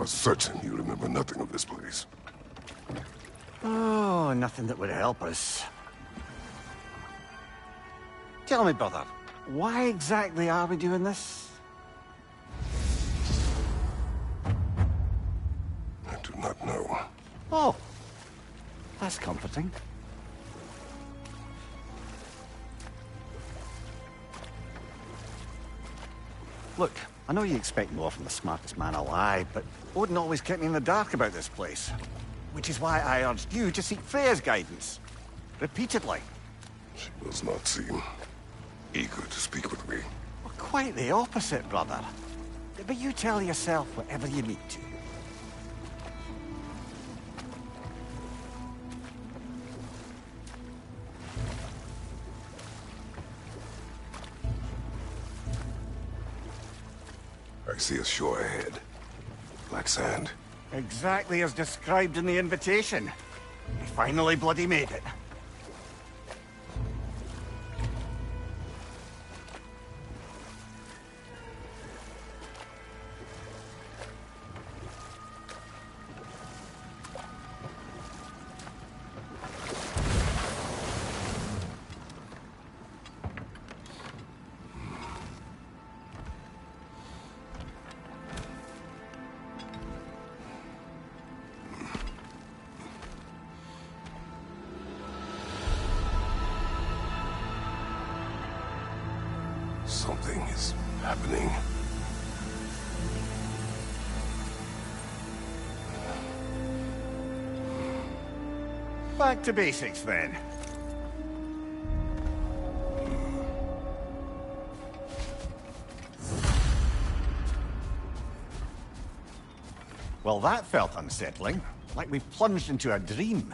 are certain you remember nothing of this place. Oh, nothing that would help us. Tell me, brother, why exactly are we doing this? I do not know. Oh, that's comforting. Look, I know you expect more from the smartest man alive, but Odin always kept me in the dark about this place. Which is why I urged you to seek Freya's guidance. Repeatedly. She does not seem eager to speak with me. Well, quite the opposite, brother. But you tell yourself whatever you need to. I see a shore ahead. Black sand. Exactly as described in the invitation. We finally bloody made it. Something is happening. Back to basics, then. Well, that felt unsettling. Like we've plunged into a dream.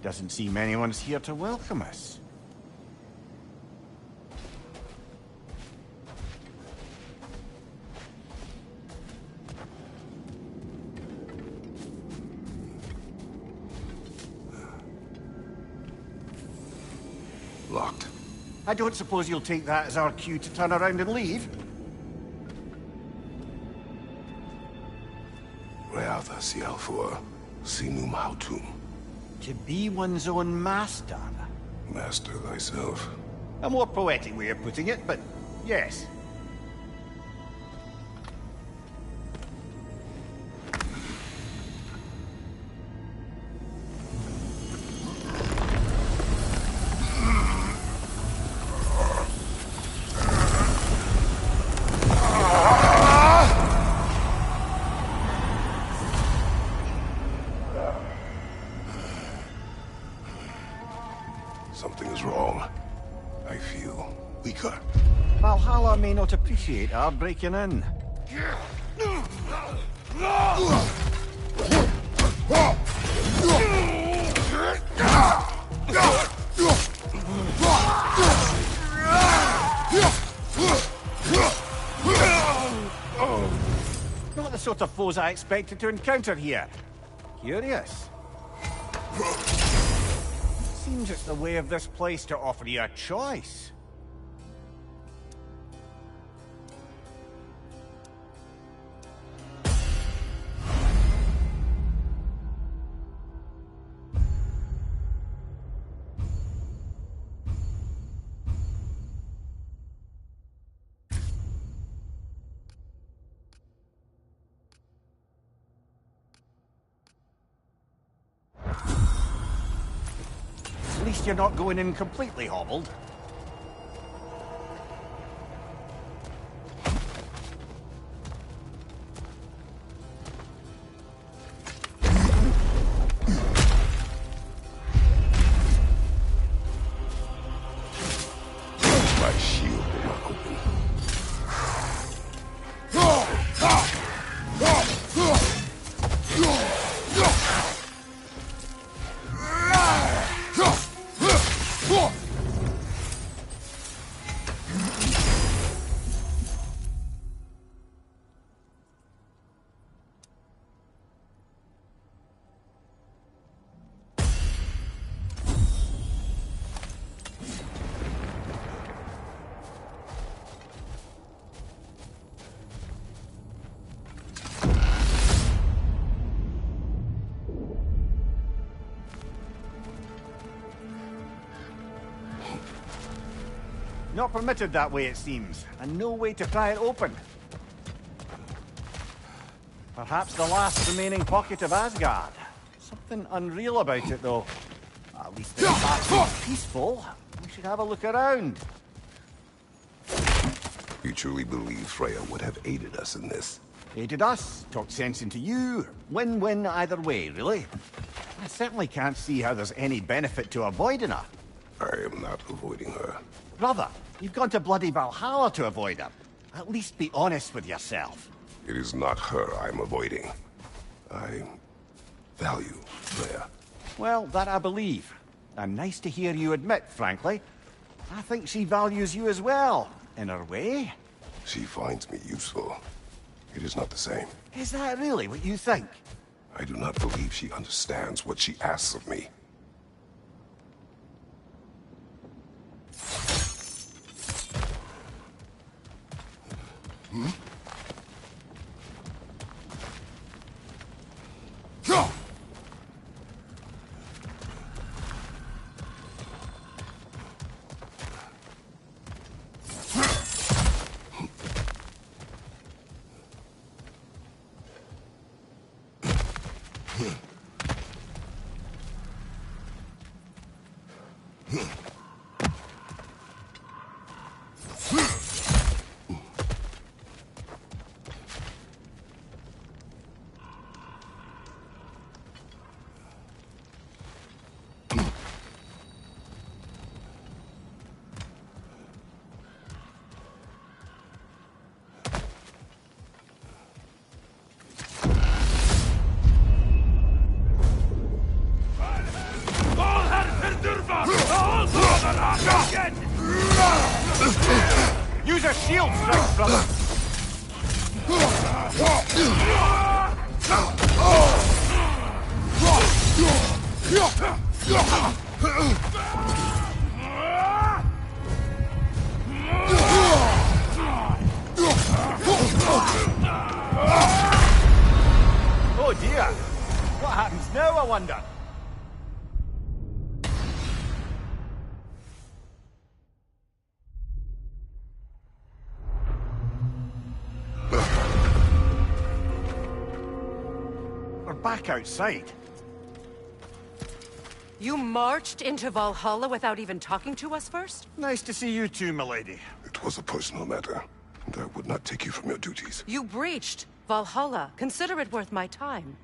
Doesn't seem anyone's here to welcome us. Locked. I don't suppose you'll take that as our cue to turn around and leave? Realtha Sialfur, Sinum Hautum. To be one's own master. Master thyself. A more poetic way of putting it, but yes. Something is wrong. I feel weaker. Valhalla may not appreciate our breaking in. Not the sort of foes I expected to encounter here. Curious. Seems it's the way of this place to offer you a choice. At least you're not going in completely hobbled. My shield will not open. Not permitted that way, it seems, and no way to pry it open. Perhaps the last remaining pocket of Asgard. Something unreal about it, though. At least it's peaceful. We should have a look around. You truly believe Freya would have aided us in this? Aided us, talked sense into you. Win-win either way, really. I certainly can't see how there's any benefit to avoiding her. I am not avoiding her. Brother, you've gone to bloody Valhalla to avoid her. At least be honest with yourself. It is not her I'm avoiding. I value Freya. Well, that I believe. And nice to hear you admit, frankly. I think she values you as well, in her way. She finds me useful. It is not the same. Is that really what you think? I do not believe she understands what she asks of me. Use a shield strike, brother! Oh dear! What happens now, I wonder? We're back outside. You marched into Valhalla without even talking to us first? Nice to see you too, milady. It was a personal matter, and I would not take you from your duties. You breached Valhalla. Consider it worth my time.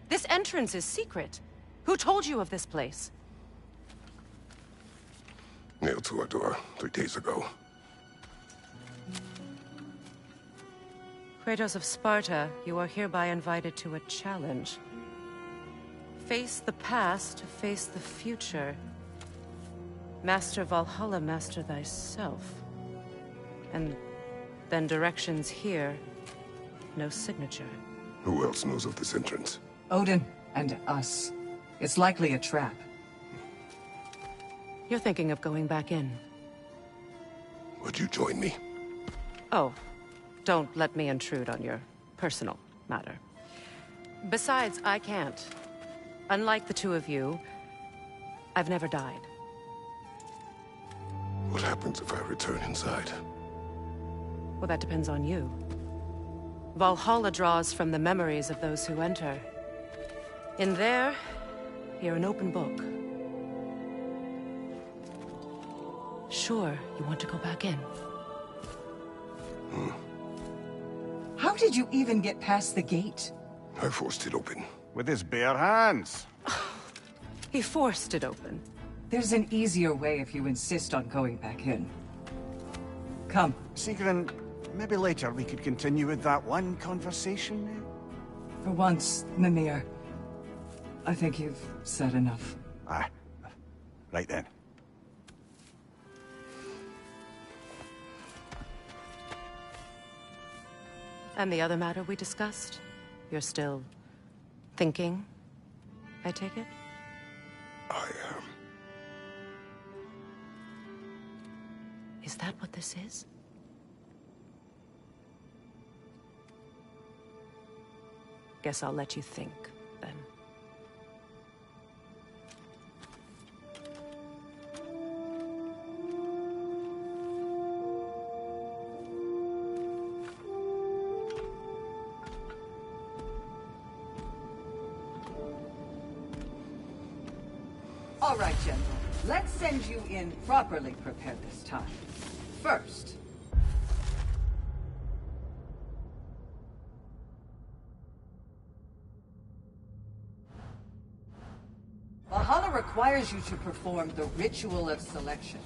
This entrance is secret. Who told you of this place? Nailed to our door 3 days ago. Kratos of Sparta, you are hereby invited to a challenge. Face the past to face the future. Master Valhalla, master thyself. And then directions here, no signature. Who else knows of this entrance? Odin and us. It's likely a trap. You're thinking of going back in. Would you join me? Oh, don't let me intrude on your personal matter. Besides, I can't. Unlike the two of you, I've never died. What happens if I return inside? Well, that depends on you. Valhalla draws from the memories of those who enter. In there, you're an open book. Sure, you want to go back in. How did you even get past the gate? I forced it open. With his bare hands. He forced it open. There's an easier way if you insist on going back in. Come. Sigrun, maybe later we could continue with that one conversation. For once, Mimir. I think you've said enough. Ah, right then. And the other matter we discussed? You're still thinking, I take it? I am. Is that what this is? Guess I'll let you think, then. All right, General. Let's send you in properly prepared this time. First, Valhalla requires you to perform the ritual of selection.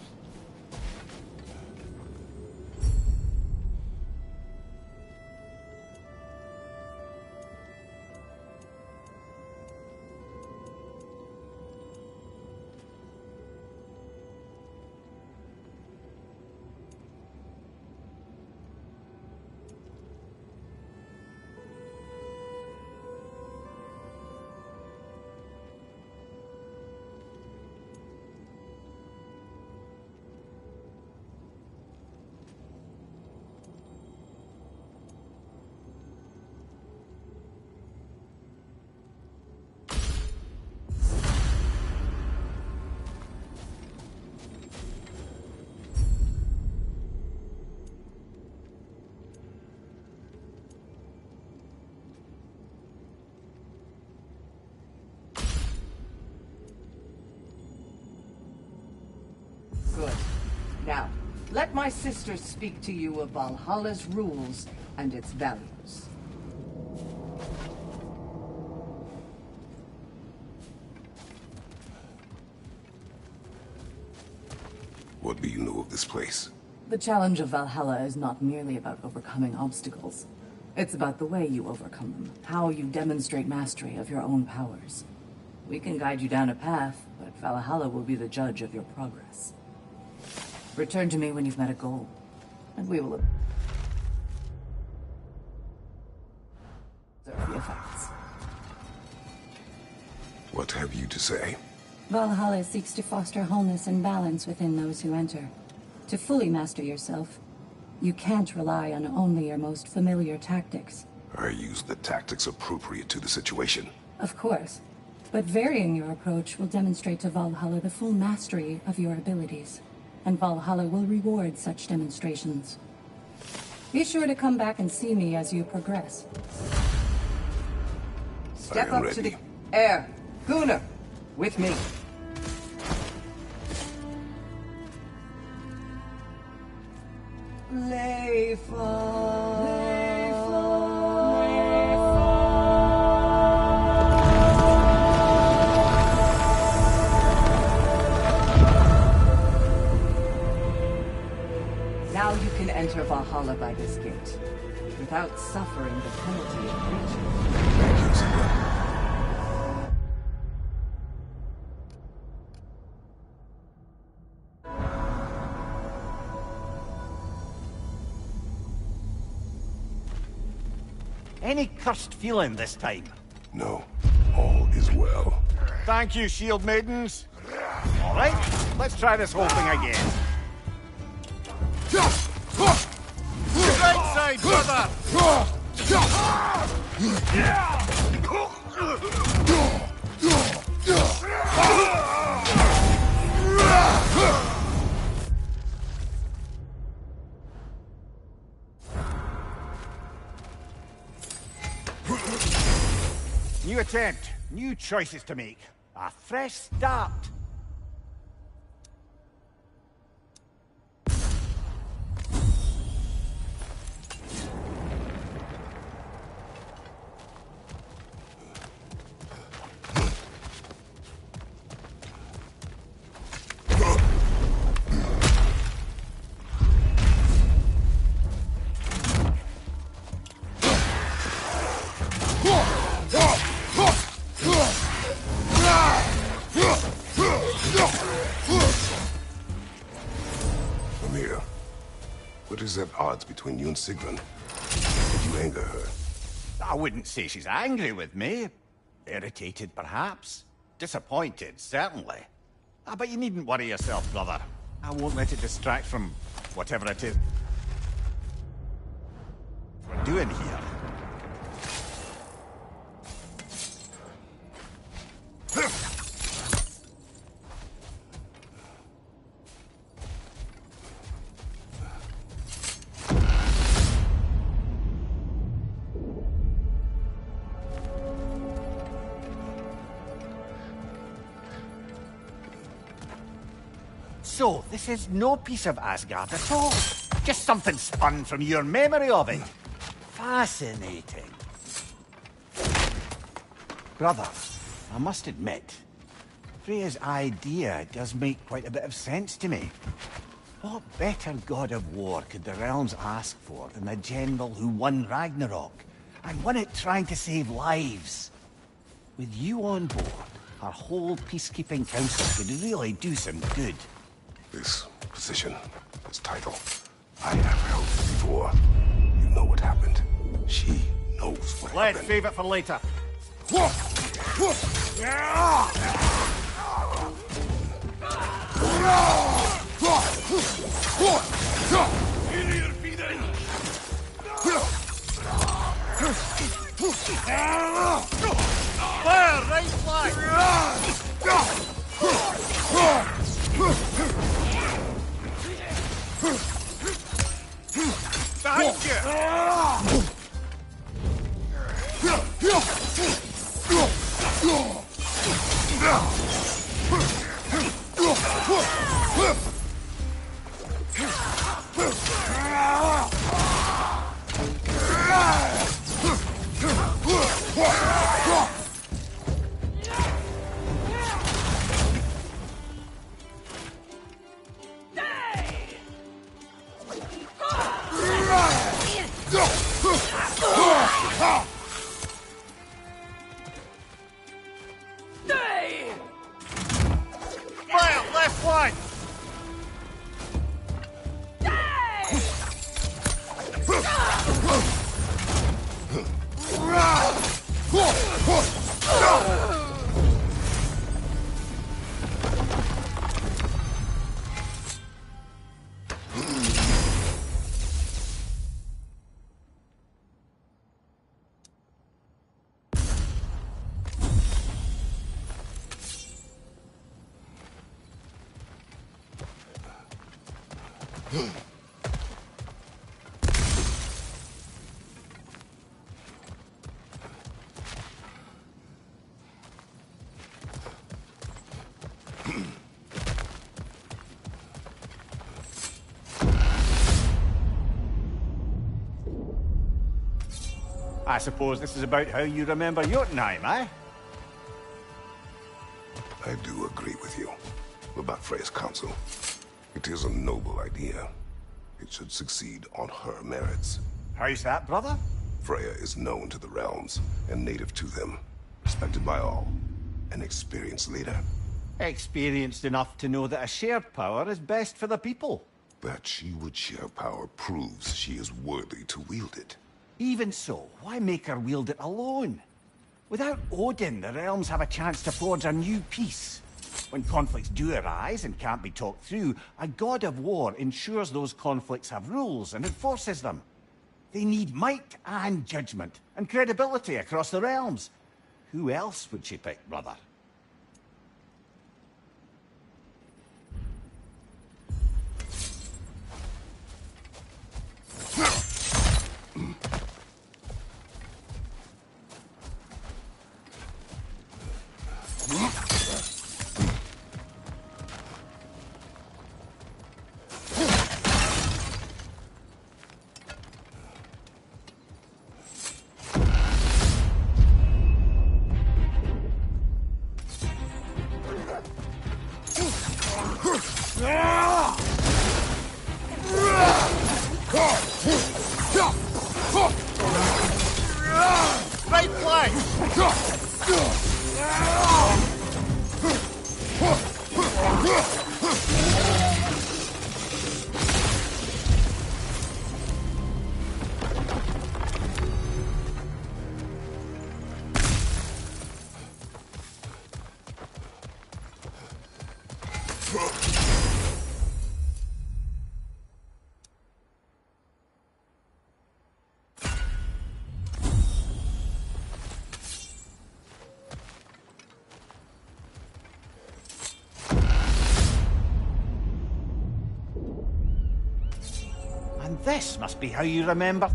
Good. Now, let my sister speak to you of Valhalla's rules and its values. What do you know of this place? The challenge of Valhalla is not merely about overcoming obstacles. It's about the way you overcome them, how you demonstrate mastery of your own powers. We can guide you down a path, but Valhalla will be the judge of your progress. Return to me when you've met a goal, and we will observe the effects. What have you to say? Valhalla seeks to foster wholeness and balance within those who enter. To fully master yourself, you can't rely on only your most familiar tactics. I use the tactics appropriate to the situation. Of course, but varying your approach will demonstrate to Valhalla the full mastery of your abilities, and Valhalla will reward such demonstrations. Be sure to come back and see me as you progress. Step I am up to the ready. air. Gunnar, with me. Now you can enter Valhalla by this gate, without suffering the penalty of breaching. Thank you, Zilla. Any cursed feeling this time? No, all is well. Thank you, shield maidens. All right, let's try this whole thing again. Right side, brother! New attempt, new choices to make. A fresh start. Amir, what is at odds between you and Sigrun? Did you anger her? I wouldn't say she's angry with me. Irritated, perhaps. Disappointed, certainly. But you needn't worry yourself, brother. I won't let it distract from whatever it is we're doing here. So, this is no piece of Asgard at all. Just something spun from your memory of it. Fascinating. Brother, I must admit, Freya's idea does make quite a bit of sense to me. What better god of war could the realms ask for than the general who won Ragnarok, and won it trying to save lives? With you on board, our whole peacekeeping council could really do some good. This position, this title, I have held before. You know what happened. She knows what Let's happened. save it for later. Fire, right flag! Behind you! Fire, left flank! I suppose this is about how you remember Jotunheim, eh? I do agree with you about Freya's council. It is a noble idea. It should succeed on her merits. How's that, brother? Freya is known to the realms and native to them, respected by all, an experienced leader. Experienced enough to know that a shared power is best for the people. That she would share power proves she is worthy to wield it. Even so, why make her wield it alone? Without Odin, the realms have a chance to forge a new peace. When conflicts do arise and can't be talked through, a god of war ensures those conflicts have rules and enforces them. They need might and judgment, and credibility across the realms. Who else would she pick, brother? Right flank! And this must be how you remember.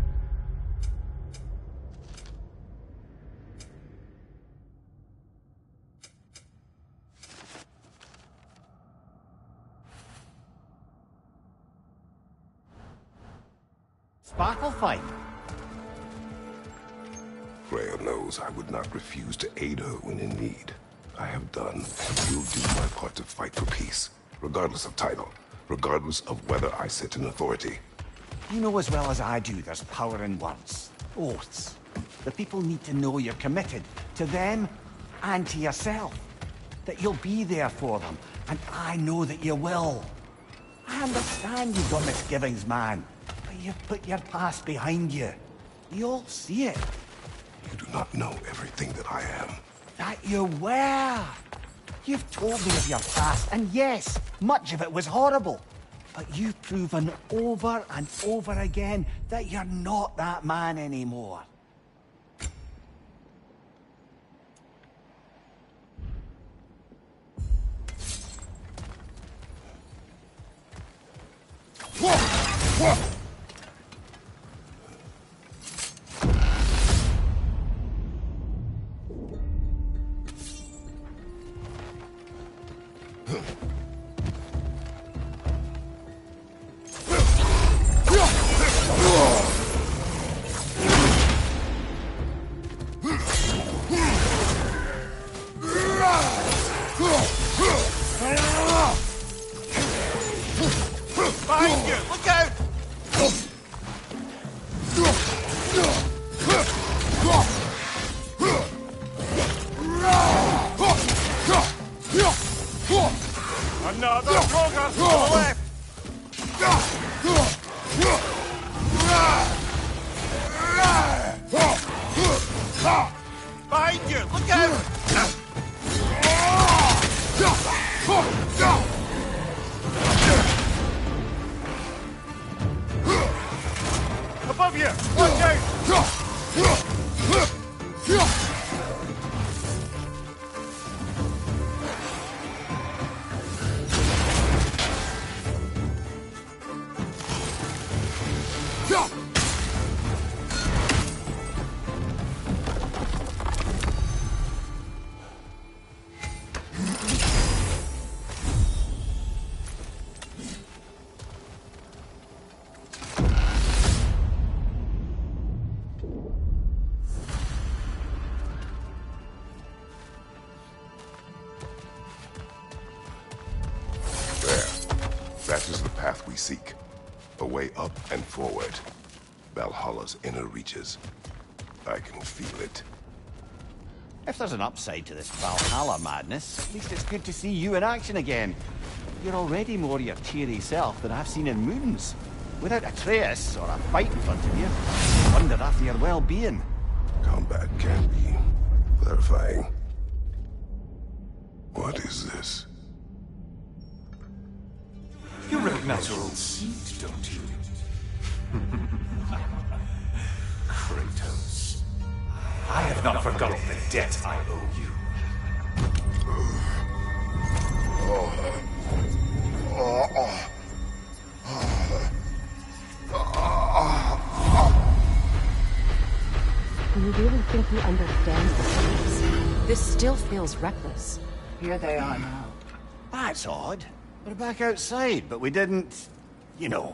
battle fight. Freya knows I would not refuse to aid her when in need. I have done and will do my part to fight for peace, regardless of title, regardless of whether I sit in authority. You know as well as I do there's power in words. Oaths. The people need to know you're committed to them and to yourself. That you'll be there for them, and I know that you will. I understand you've got misgivings, man, but you've put your past behind you. We all see it. You do not know everything that I am. That you were. You've told me of your past, and yes, much of it was horrible. But you've proven over and over again that you're not that man anymore. Behind you! Look out! Another progress to the left! Behind you! Look out! Above you! Watch out! That is the path we seek. A way up and forward. Valhalla's inner reaches. I can feel it. If there's an upside to this Valhalla madness, at least it's good to see you in action again. You're already more your cheery self than I've seen in moons. Without Atreus or a fight in front of you, I wonder after your well-being. Combat can be clarifying. What is this? You recognize your old seat, don't you? Kratos. I have not forgotten the debt I owe you. Do you really think you understand the stakes? This still feels reckless. Here they are now. That's odd. We're back outside, but we didn't... you know.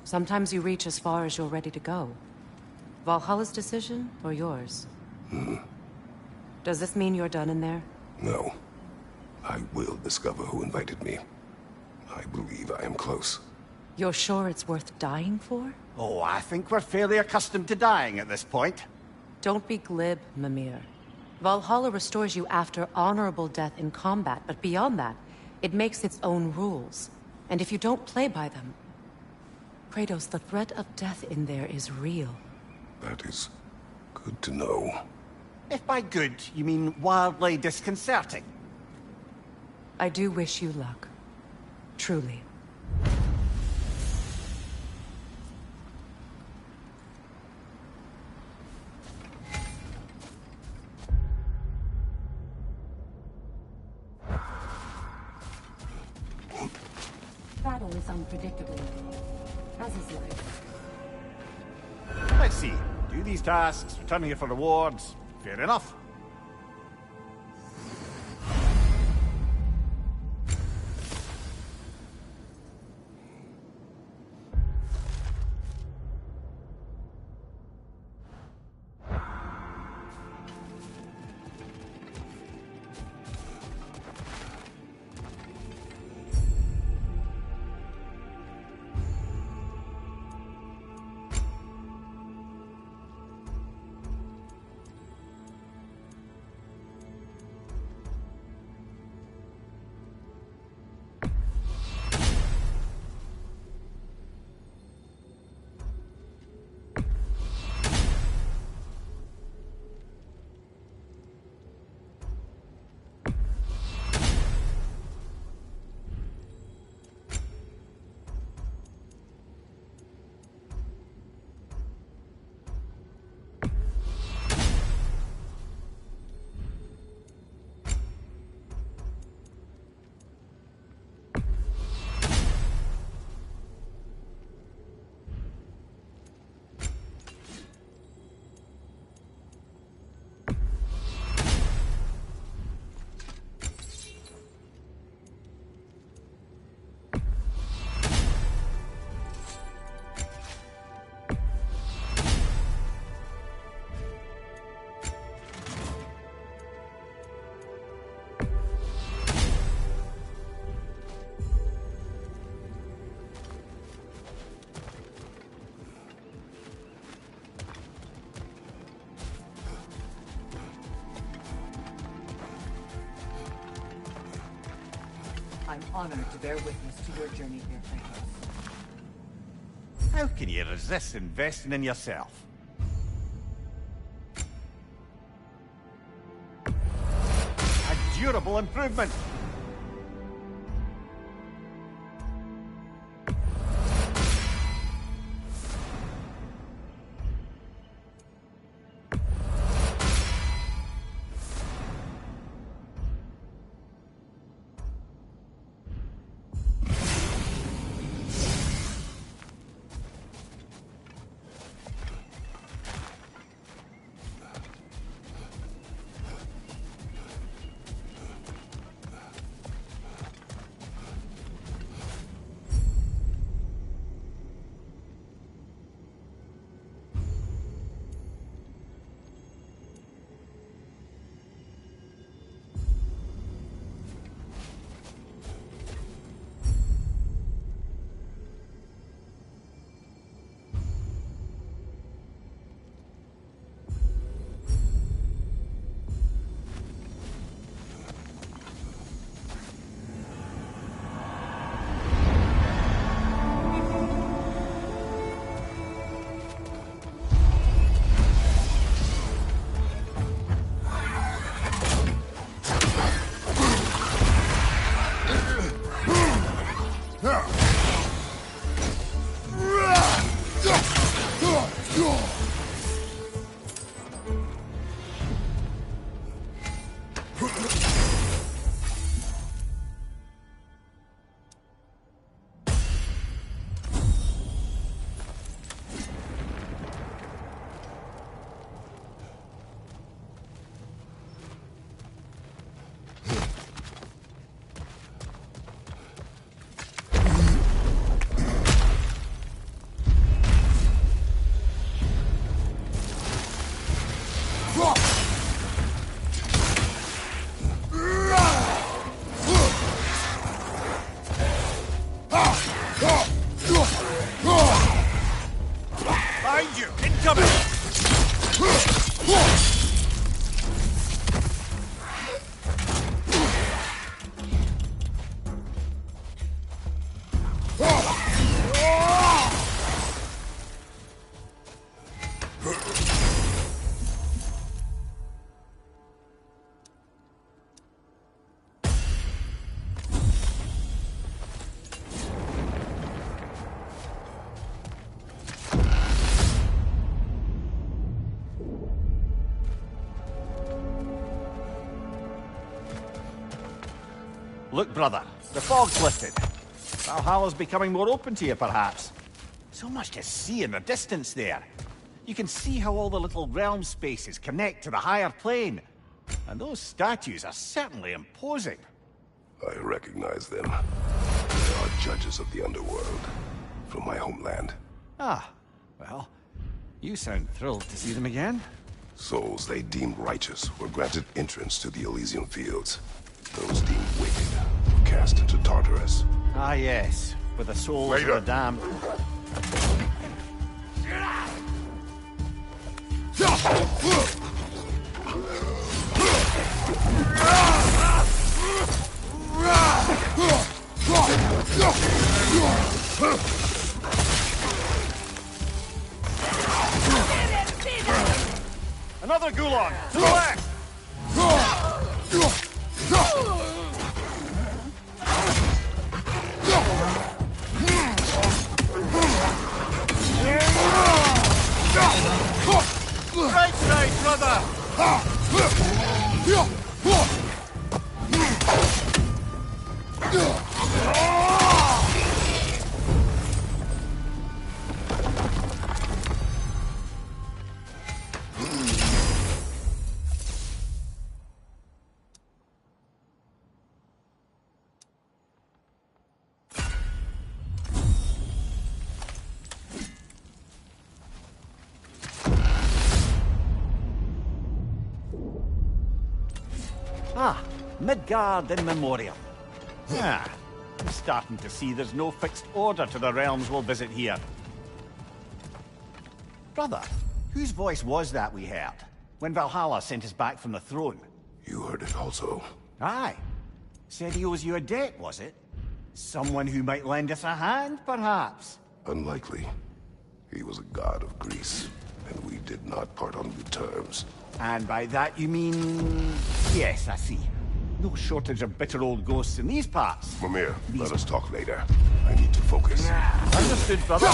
Sometimes you reach as far as you're ready to go. Valhalla's decision, or yours? Does this mean you're done in there? No. I will discover who invited me. I believe I am close. You're sure it's worth dying for? Oh, I think we're fairly accustomed to dying at this point. Don't be glib, Mimir. Valhalla restores you after honorable death in combat, but beyond that, it makes its own rules. And if you don't play by them... Kratos, the threat of death in there is real. That is good to know. If by good, you mean wildly disconcerting. I do wish you luck. Truly. Battle is unpredictable, as is life. Let's see. Do these tasks, return here for rewards. Fair enough. I'm honored to bear witness to your journey here, Kratos. How can you resist investing in yourself? A durable improvement! Behind you! Incoming! Look, brother, the fog's lifted. Valhalla's becoming more open to you, perhaps. So much to see in the distance there. You can see how all the little realm spaces connect to the higher plane. And those statues are certainly imposing. I recognize them. They are judges of the underworld, from my homeland. Ah, well, you sound thrilled to see them again. Souls they deemed righteous were granted entrance to the Elysian fields. Those deemed wicked were cast into Tartarus. Ah, yes, with the souls of the damned. Another gulag! To the left! Right side, brother! Ah, Midgard in memoriam. Ah, I'm starting to see there's no fixed order to the realms we'll visit here. Brother, whose voice was that we heard when Valhalla sent us back from the throne? You heard it also. Aye. Said he owes you a debt, was it? Someone who might lend us a hand, perhaps? Unlikely. He was a god of Greece, and we did not part on good terms. And by that you mean... Yes, I see. No shortage of bitter old ghosts in these parts. Mimir, let us talk later. I need to focus. Understood, brother.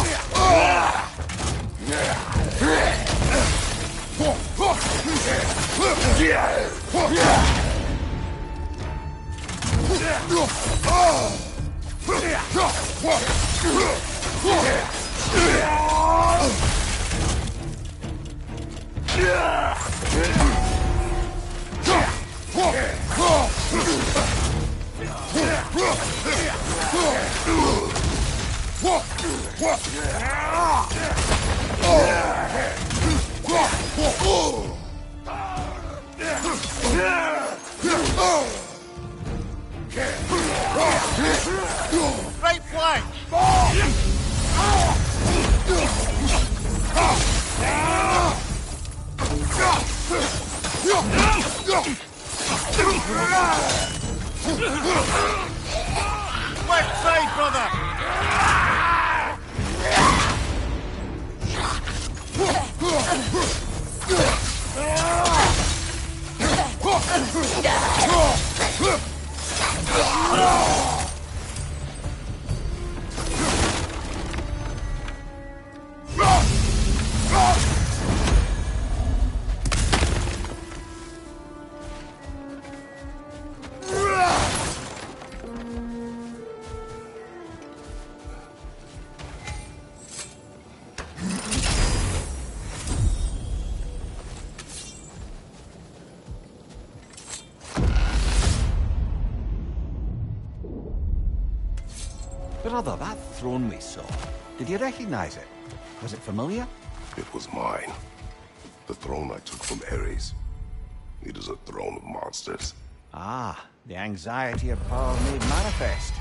Right flank! Left side, brother! Brother, that throne we saw, did you recognize it? Was it familiar? It was mine. The throne I took from Ares. It is a throne of monsters. Ah, the anxiety of power made manifest.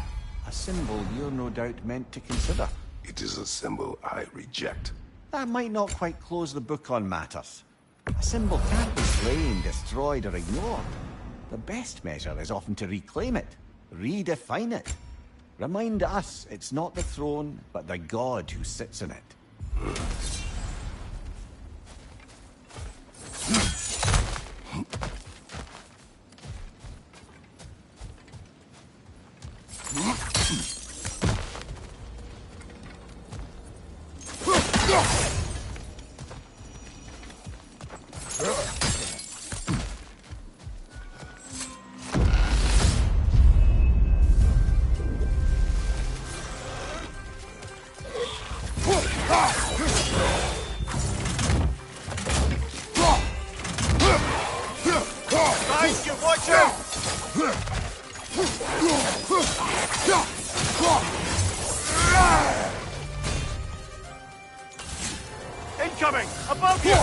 A symbol you're no doubt meant to consider. It is a symbol I reject. That might not quite close the book on matters. A symbol can't be slain, destroyed, or ignored. The best measure is often to reclaim it, redefine it. Remind us it's not the throne, but the god who sits in it. Guys, you watch out! Incoming! Above you!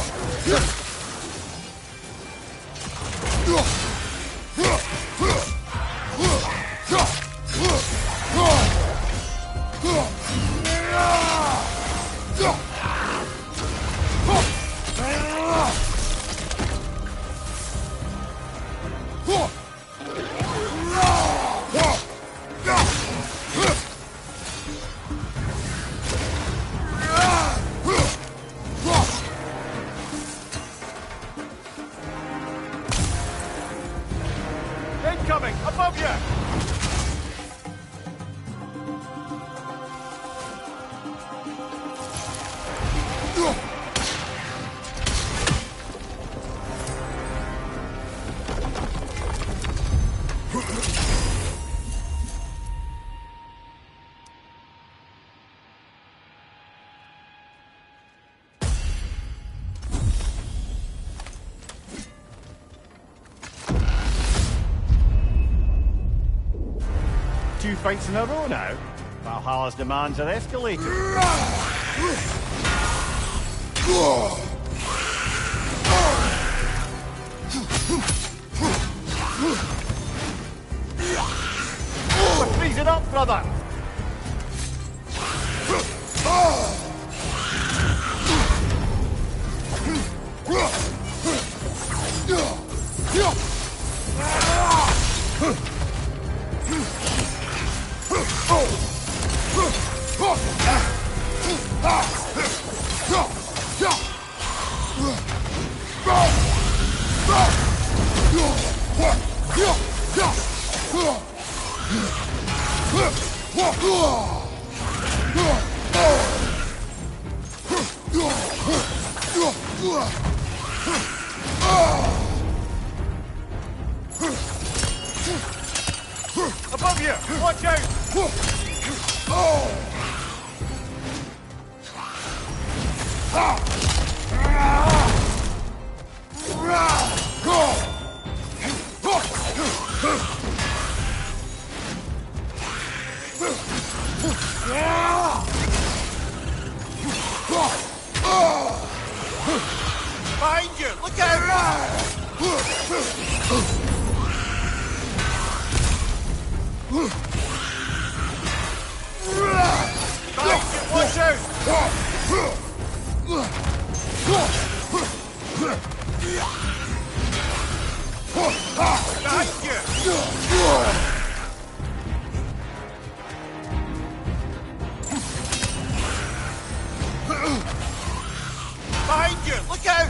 Incoming! Above you! Two fights in a row now. Valhalla's demands are escalating. Let's freeze it up, brother! Above you! Watch out! Behind you! Look out! Behind you! Watch out! Behind you! Behind you! Look out!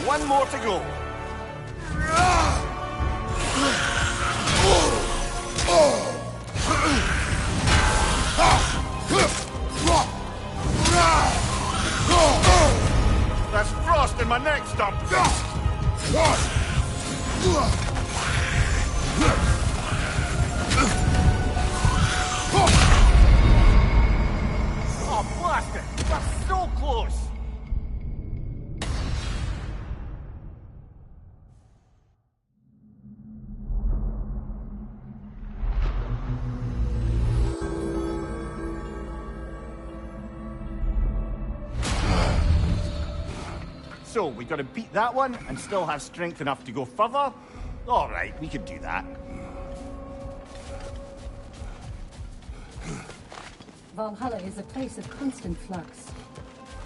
One more to go. There's frost in my neck stump. Oh, blast it! That's so close! So, we gotta beat that one and still have strength enough to go further? Alright, we can do that. Valhalla is a place of constant flux.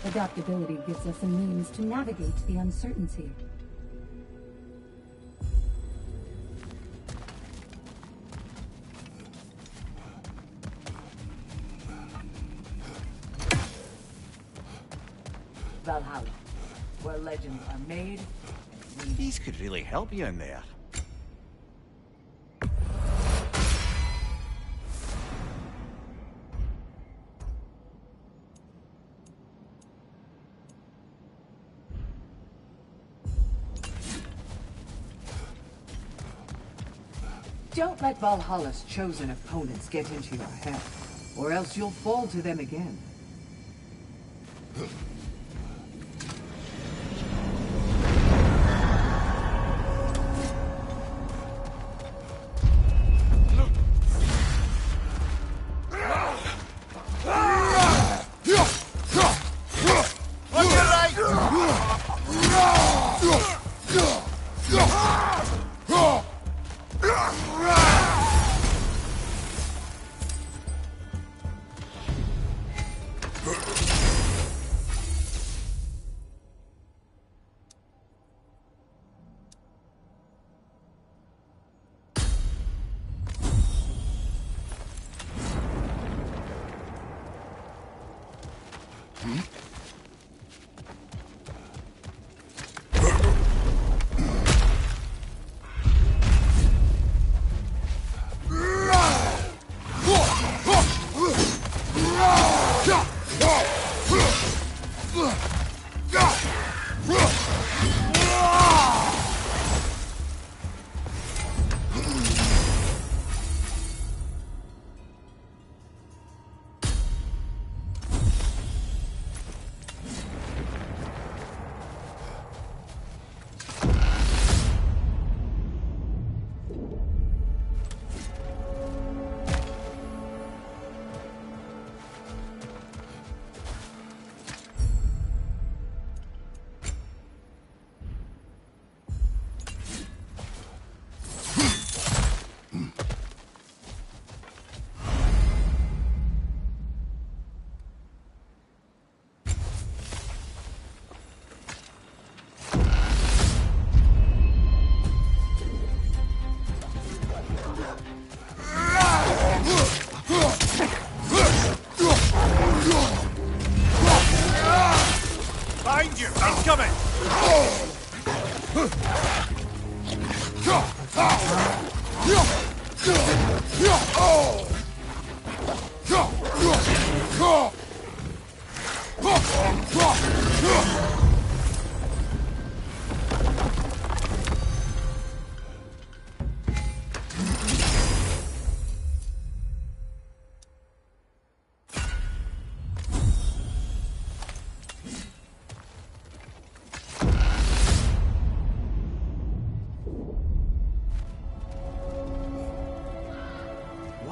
Adaptability gives us a means to navigate the uncertainty. Valhalla, where legends are made. These could really help you in there. Don't let Valhalla's chosen opponents get into your head, or else you'll fall to them again.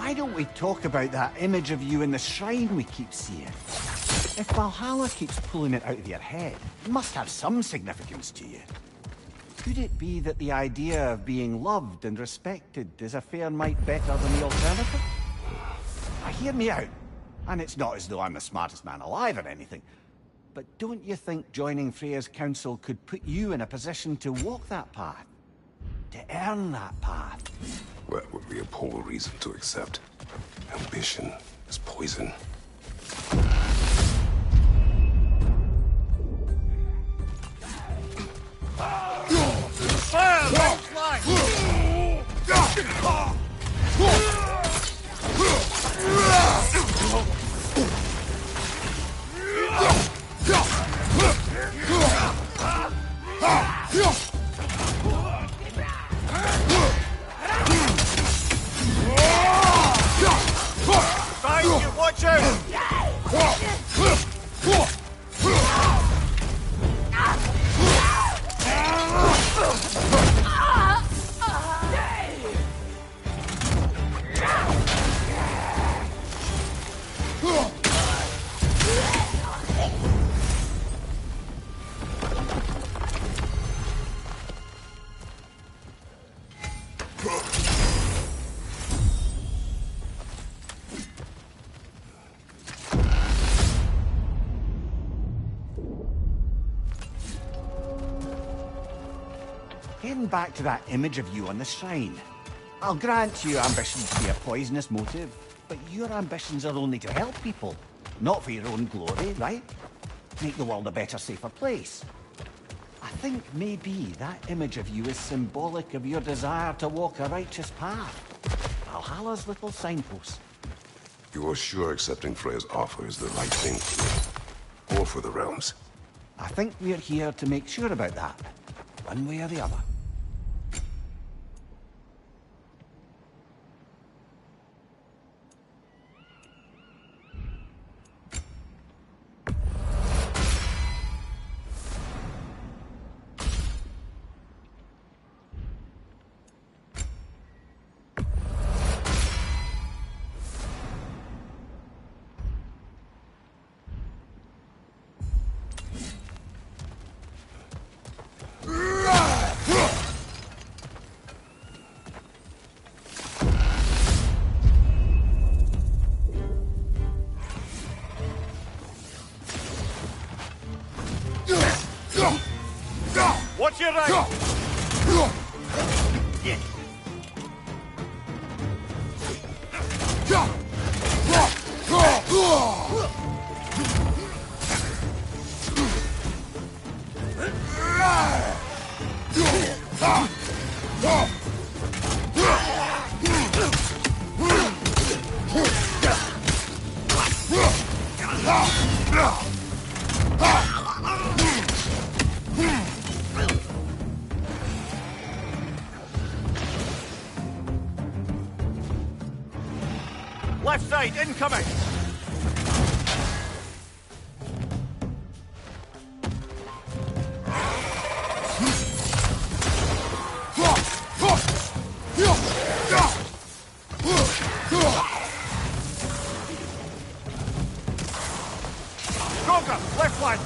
Why don't we talk about that image of you in the shrine we keep seeing? If Valhalla keeps pulling it out of your head, it must have some significance to you. Could it be that the idea of being loved and respected is a fair mite better than the alternative? Now, hear me out. And it's not as though I'm the smartest man alive or anything. But don't you think joining Freya's council could put you in a position to walk that path? To earn that path? That would be a poor reason to accept. Ambition is poison. Watch out! Getting back to that image of you on the shrine. I'll grant you ambition to be a poisonous motive, but your ambitions are only to help people, not for your own glory, right? Make the world a better, safer place. I think maybe that image of you is symbolic of your desire to walk a righteous path. Valhalla's little signpost. You are sure accepting Freya's offer is the right thing for you? Or for the realms? I think we're here to make sure about that, one way or the other. Watch your right! Yeah. Left side, incoming! Stronger, left flank!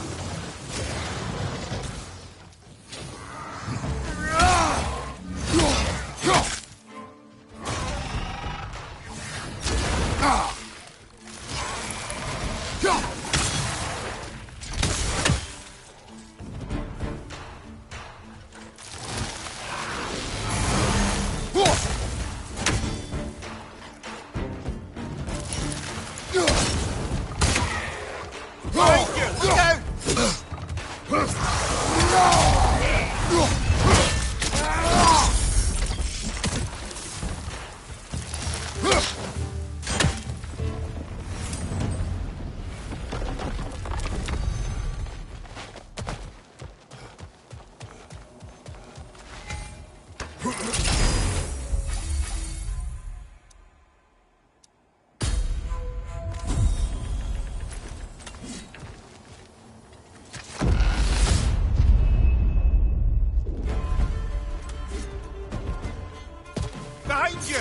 Behind you!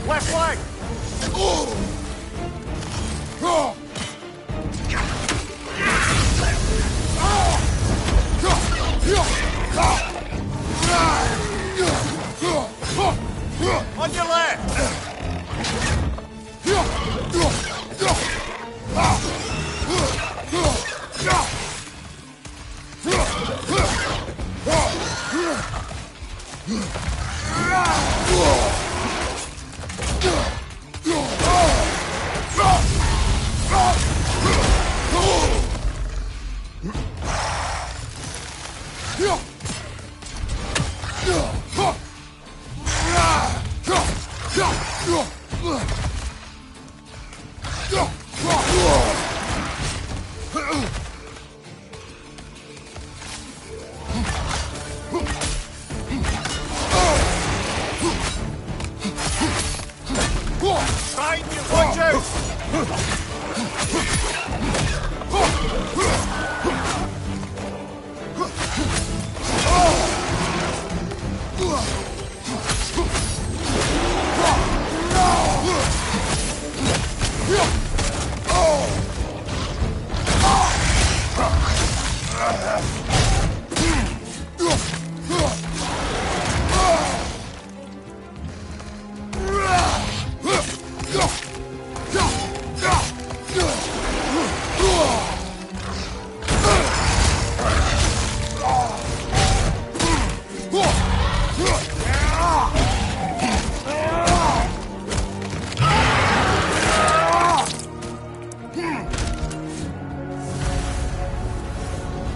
Left leg! On your left! Behind you, watch out!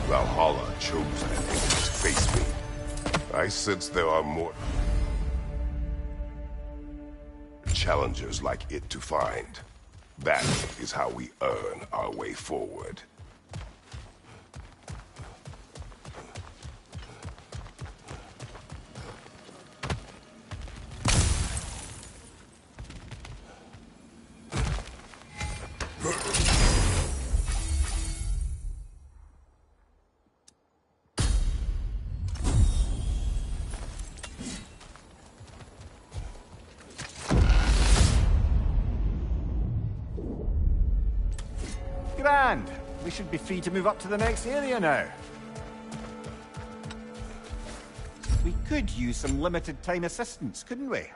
Valhalla chose an enemy to face me. I sense there are more challengers like it to find. That is how we earn our way forward. Grand! We should be free to move up to the next area now. We could use some limited time assistance, couldn't we?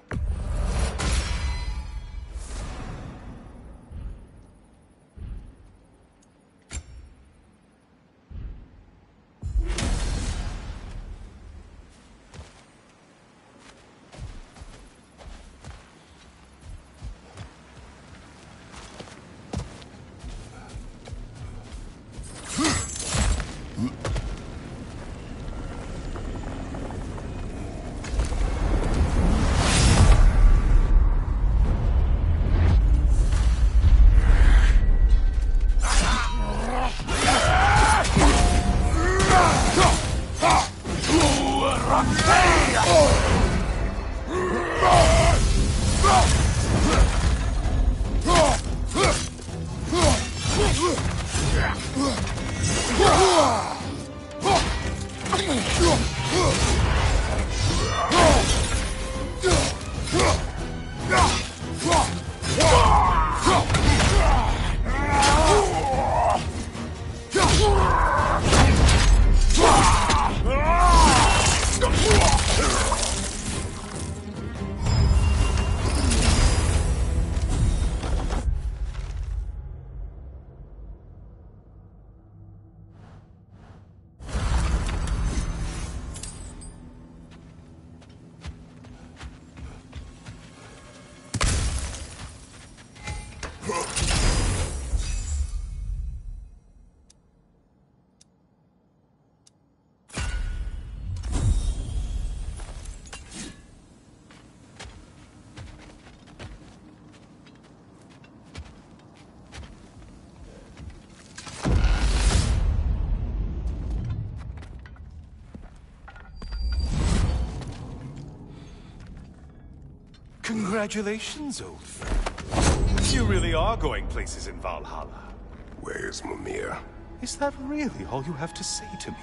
Congratulations, old friend. You really are going places in Valhalla. Where's Mimir? Is that really all you have to say to me?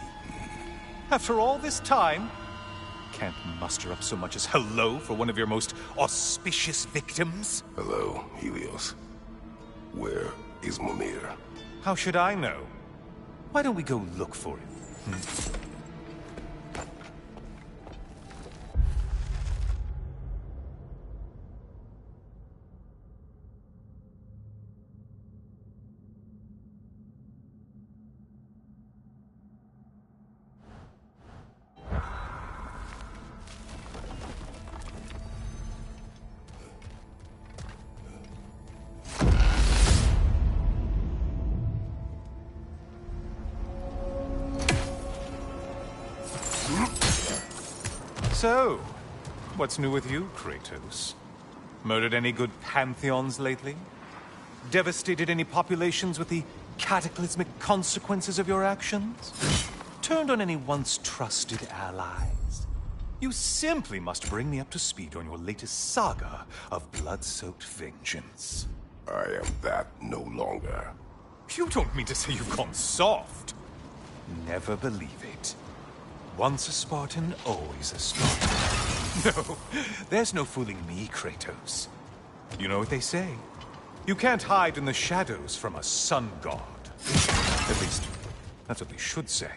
After all this time, can't muster up so much as hello for one of your most auspicious victims? Hello, Helios. Where is Mimir? How should I know? Why don't we go look for him? So, what's new with you, Kratos? Murdered any good pantheons lately? Devastated any populations with the cataclysmic consequences of your actions? Turned on any once trusted allies? You simply must bring me up to speed on your latest saga of blood-soaked vengeance. I am that no longer. You don't mean to say you've gone soft? Never believe it. Once a Spartan, always a Spartan. No, there's no fooling me, Kratos. You know what they say. You can't hide in the shadows from a sun god. At least, that's what they should say.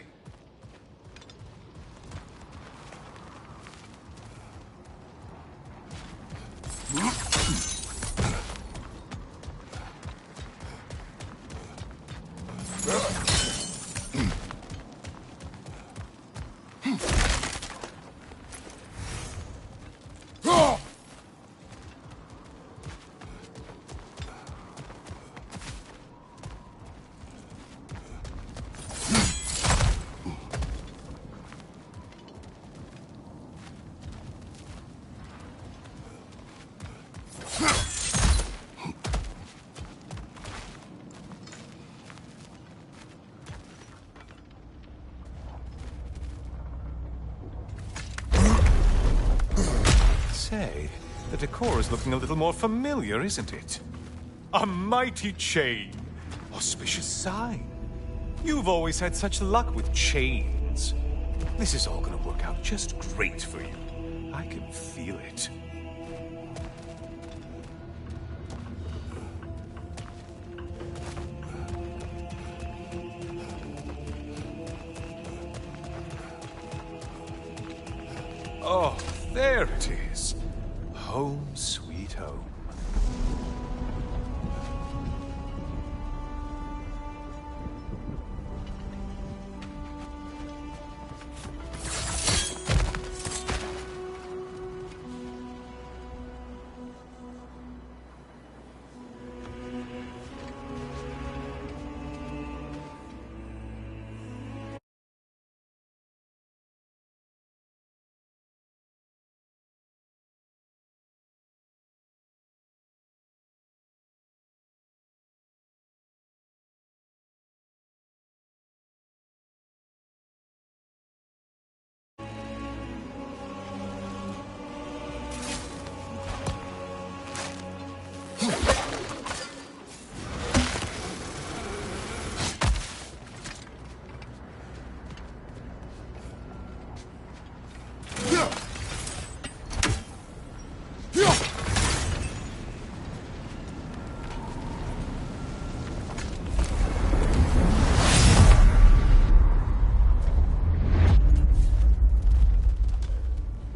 Say, the decor is looking a little more familiar, isn't it? A mighty chain. Auspicious sign. You've always had such luck with chains. This is all gonna work out just great for you. I can feel it. Oh, there it is. Home sweet home.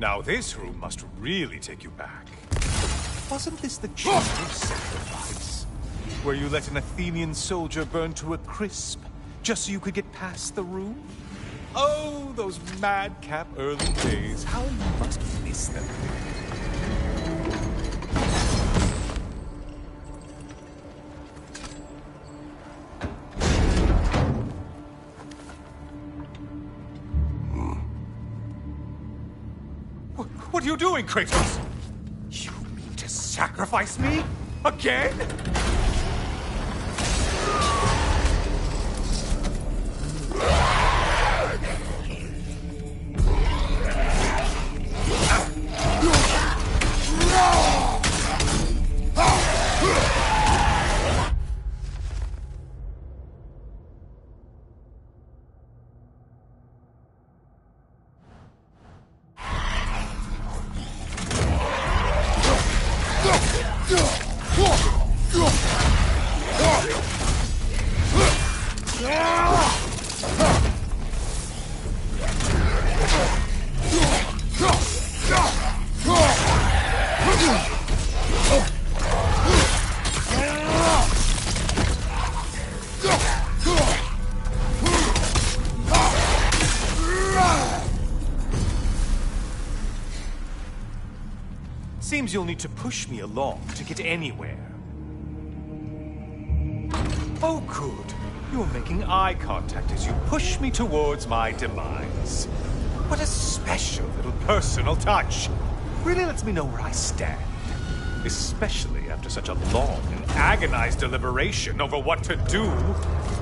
Now this room must really take you back. Wasn't this the chamber of sacrifice? Where you let an Athenian soldier burn to a crisp, just so you could get past the room? Oh, those madcap early days. How you must miss them. What are you doing, Kratos? You mean to sacrifice me? Again? No! Seems you'll need to push me along to get anywhere. Oh, good. You're making eye contact as you push me towards my demise. What a special little personal touch. Really lets me know where I stand. Especially after such a long and agonized deliberation over what to do.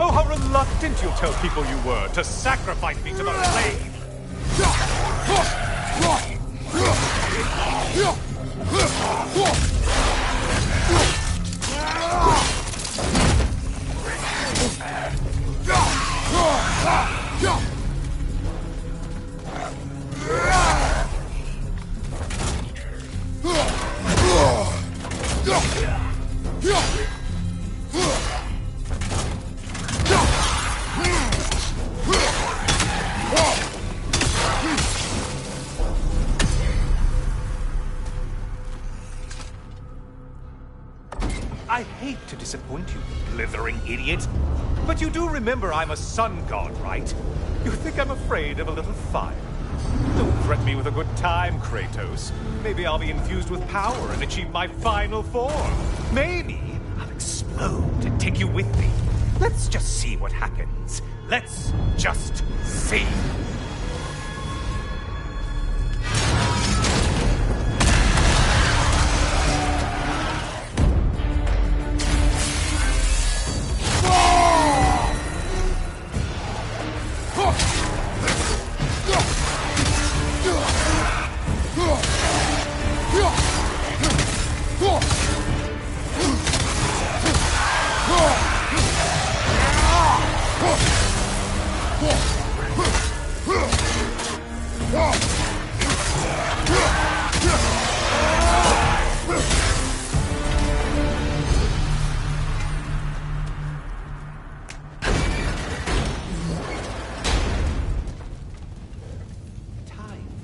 Oh, how reluctant you'll tell people you were to sacrifice me to the flame. I hate to disappoint you, blithering idiot. But you do remember I'm a sun god, right? You think I'm afraid of a little fire? Don't threaten me with a good time, Kratos. Maybe I'll be infused with power and achieve my final form. Maybe I'll explode and take you with me. Let's just see what happens. Let's just see.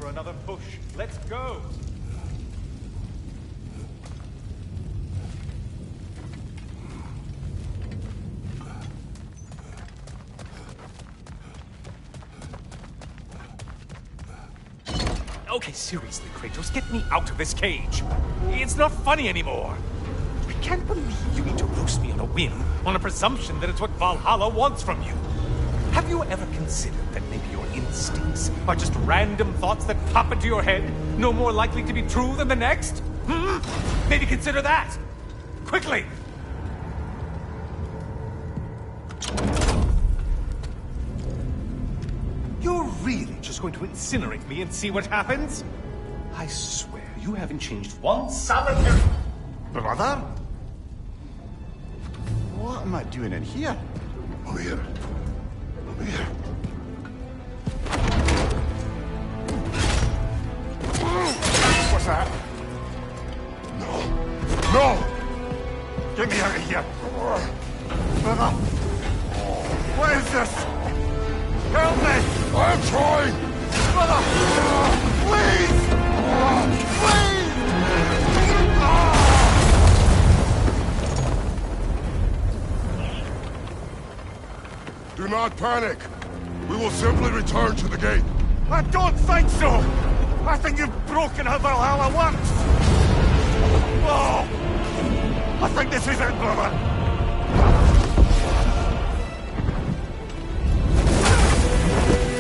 Another push. Let's go! Okay, seriously, Kratos, get me out of this cage. It's not funny anymore. I can't believe you need to roast me on a whim, on a presumption that it's what Valhalla wants from you. Have you ever considered that maybe your instincts are just random thoughts that pop into your head, no more likely to be true than the next? Hmm? Maybe consider that! Quickly! You're really just going to incinerate me and see what happens? I swear, you haven't changed one solitary... Brother? What am I doing in here? Over here. Over here. What's that? No. No! Get me out of here! Brother! What is this? Help me! I'm trying! Brother! Please! Please! Do not panic. We will simply return to the gate. I don't think so! I think you've broken how Valhalla works! Oh! I think this is it, brother!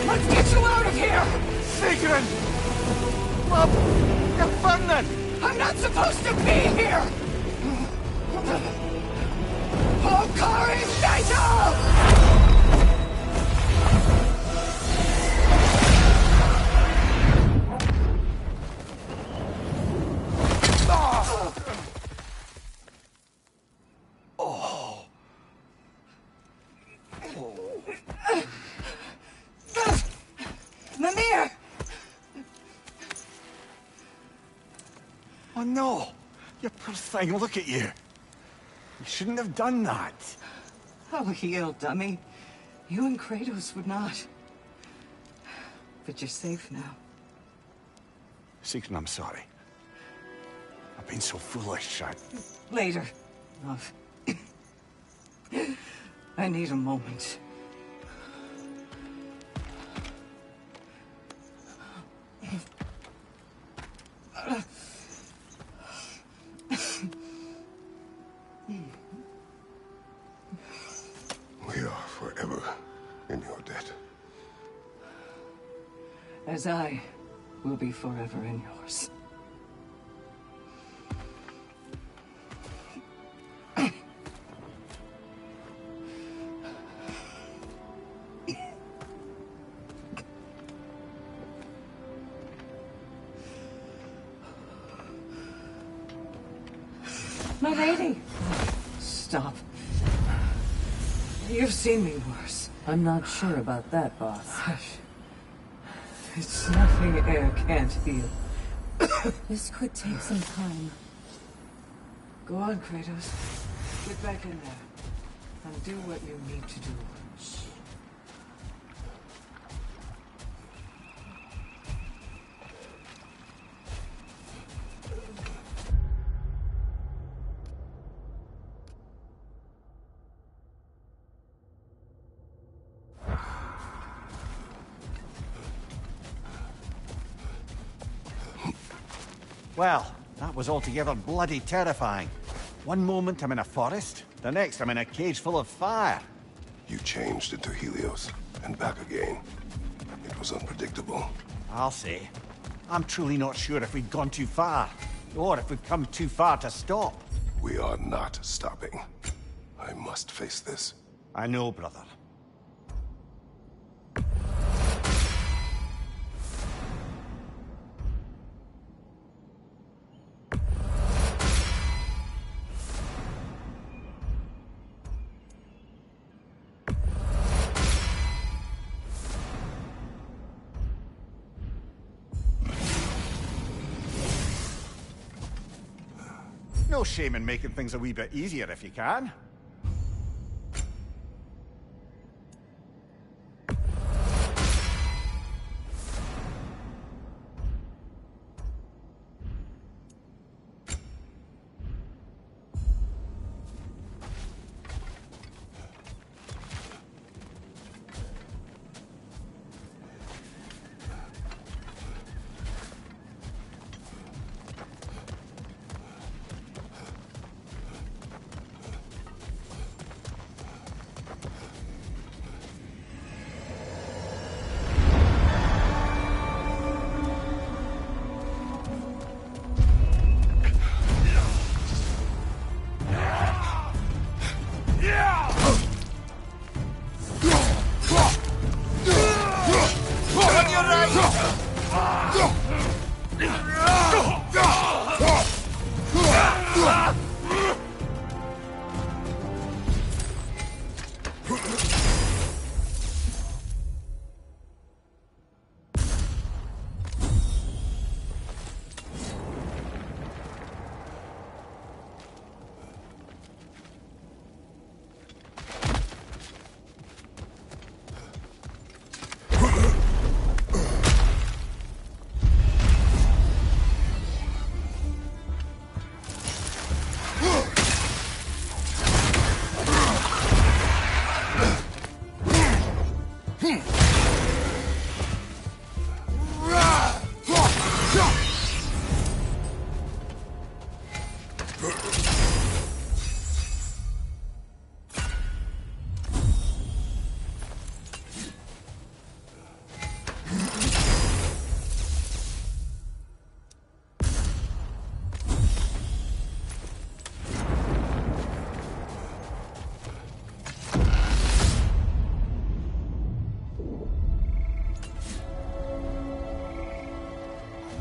Let's get you out of here! Sigrun! Love, you're burning! I'm not supposed to be here! Hokari Fatal! Oh no! You poor thing, look at you. You shouldn't have done that. Oh, heal, dummy. You and Kratos would not. But you're safe now. Secret, I'm sorry. I've been so foolish. Later, love. I need a moment. We are forever in your debt. As I will be forever in yours. My lady! Stop. You've seen me worse. I'm not sure about that, boss. Hush. It's nothing air can't heal. This could take some time. Go on, Kratos. Get back in there. And do what you need to do. Well, that was altogether bloody terrifying. One moment I'm in a forest, the next I'm in a cage full of fire. You changed into Helios, and back again. It was unpredictable. I'll say. I'm truly not sure if we'd gone too far, or if we'd come too far to stop. We are not stopping. I must face this. I know, brother. No shame in making things a wee bit easier if you can.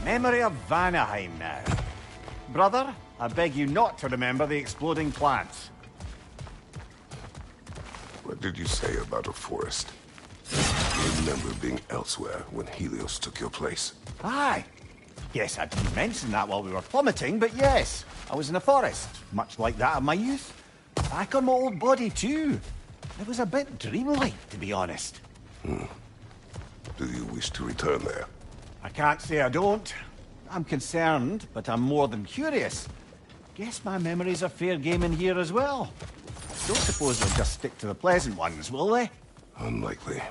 Memory of Vanaheim now. Brother, I beg you not to remember the exploding plants. What did you say about a forest? You remember being elsewhere when Helios took your place? Aye. Guess I didn't mention that while we were plummeting, but yes, I was in a forest, much like that of my youth. Back on my old body, too. It was a bit dreamlike, to be honest. Do you wish to return there? I can't say I don't. I'm concerned, but I'm more than curious. Guess my memories are fair game in here as well. Don't suppose they'll just stick to the pleasant ones, will they? Unlikely.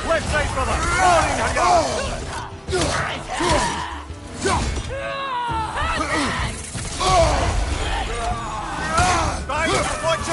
Left side, brother! Watch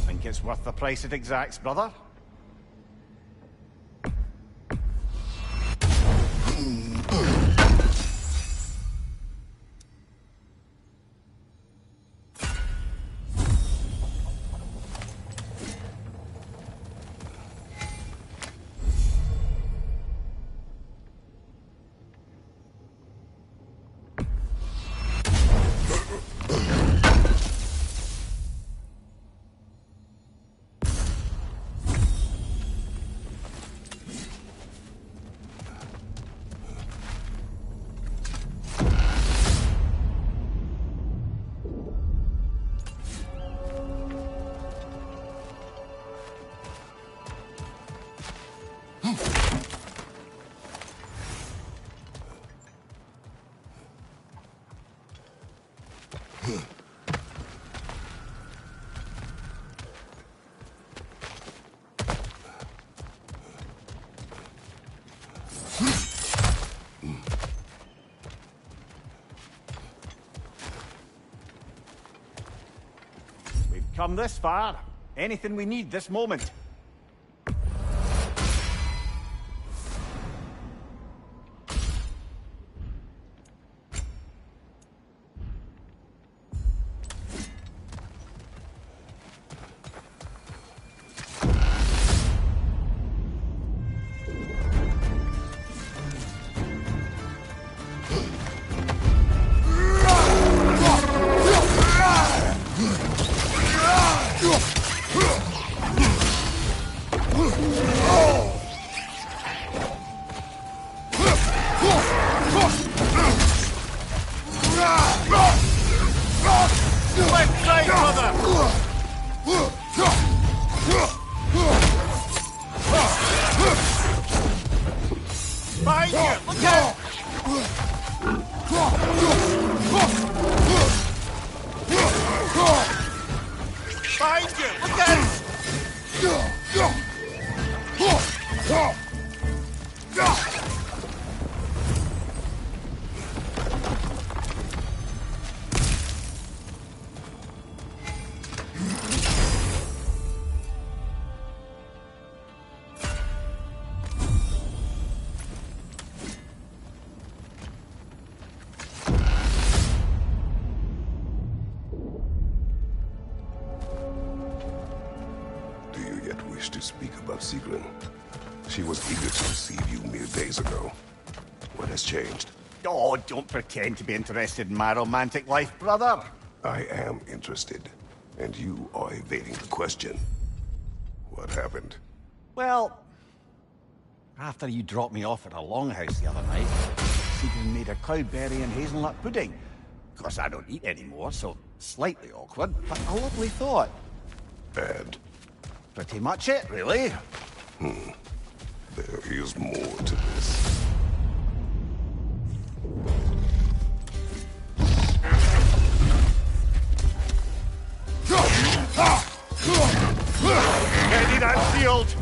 Think it's worth the price it exacts, brother? We've come this far. Anything we need this moment. Left side, brother! Behind you! Look out! Behind you! Look out! Sigrun. She was eager to receive you mere days ago. What has changed? Oh, don't pretend to be interested in my romantic life, brother. I am interested, and you are evading the question. What happened? Well, after you dropped me off at a longhouse the other night, Sigrun made a cloudberry and hazelnut pudding. Of course, I don't eat anymore, so slightly awkward, but a lovely thought. And Pretty much it, really. there is more to this. Ready that shield!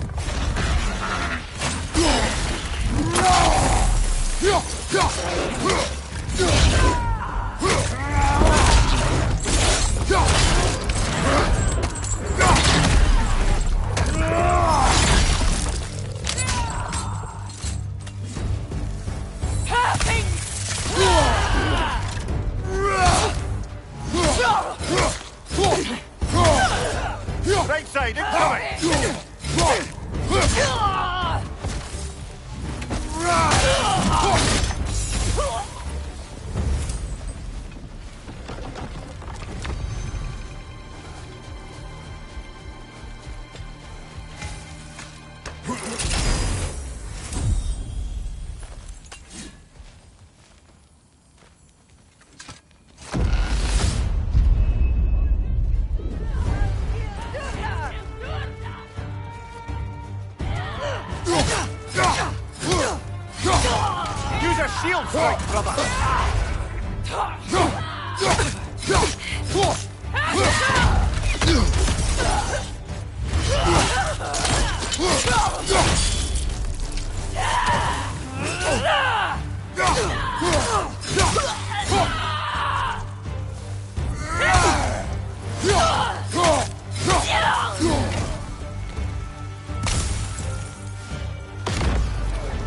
Right side, incoming! Use a shield strike, brother!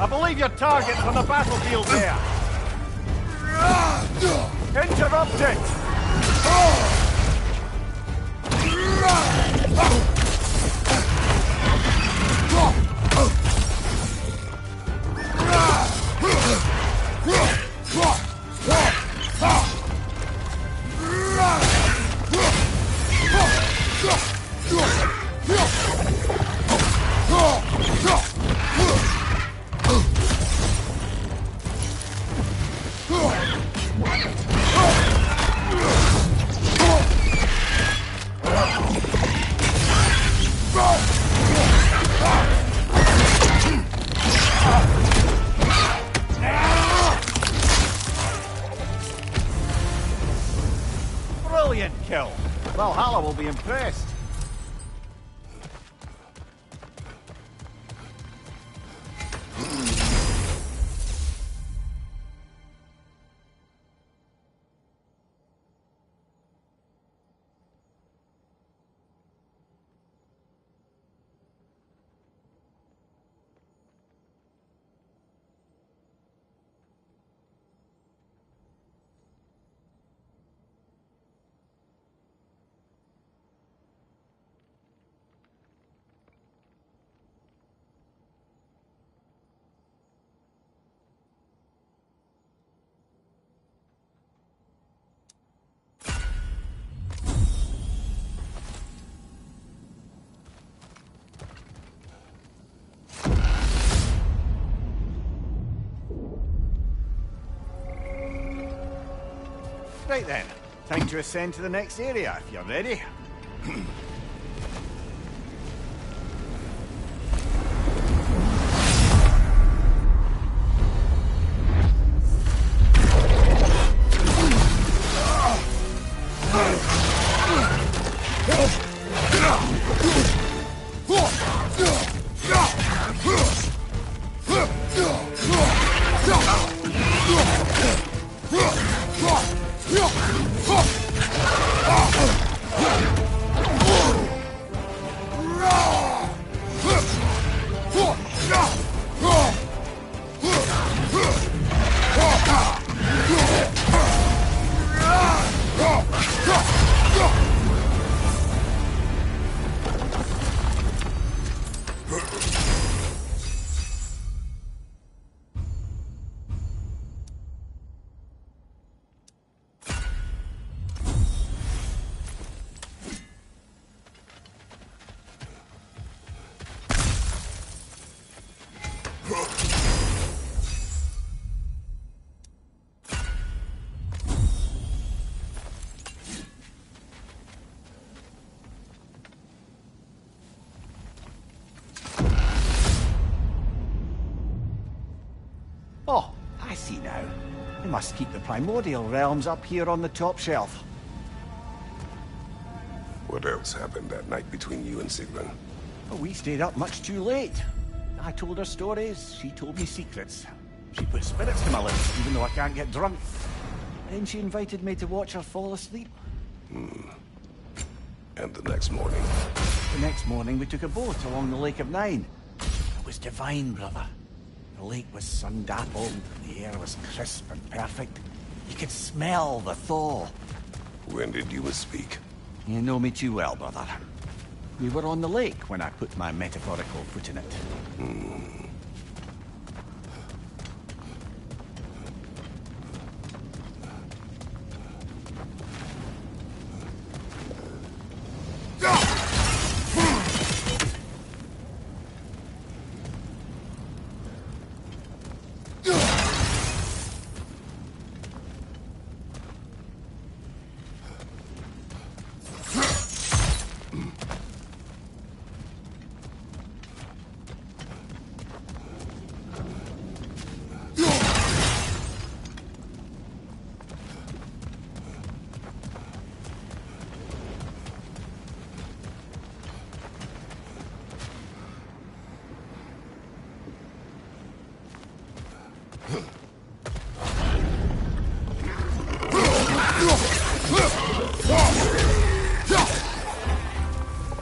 I believe your target's on the battlefield there. Interrupted! Brilliant kill. Valhalla will be impressed. Right then, time to ascend to the next area, if you're ready. Oh, I see now. We must keep the primordial realms up here on the top shelf. What else happened that night between you and Sigrun? Well, we stayed up much too late. I told her stories, she told me secrets. She put spirits to my lips, even though I can't get drunk. Then she invited me to watch her fall asleep. And the next morning? The next morning we took a boat along the Lake of Nine. It was divine, brother. The lake was sun-dappled, the air was crisp and perfect. You could smell the thaw. When did you speak? You know me too well, brother. We were on the lake when I put my metaphorical foot in it.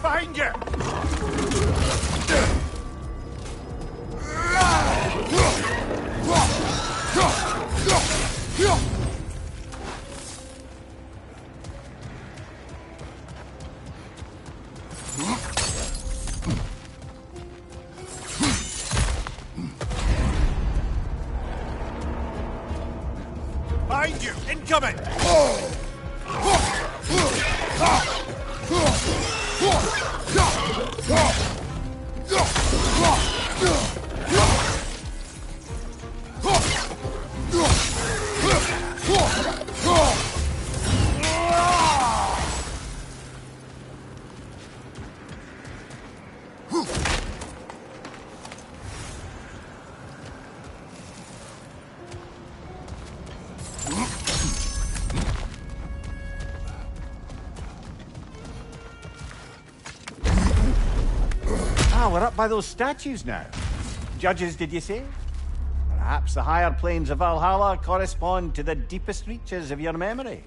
Find you! Find you! Incoming! Ah, we're up by those statues now. Judges, did you say? Perhaps the higher planes of Valhalla correspond to the deepest reaches of your memory.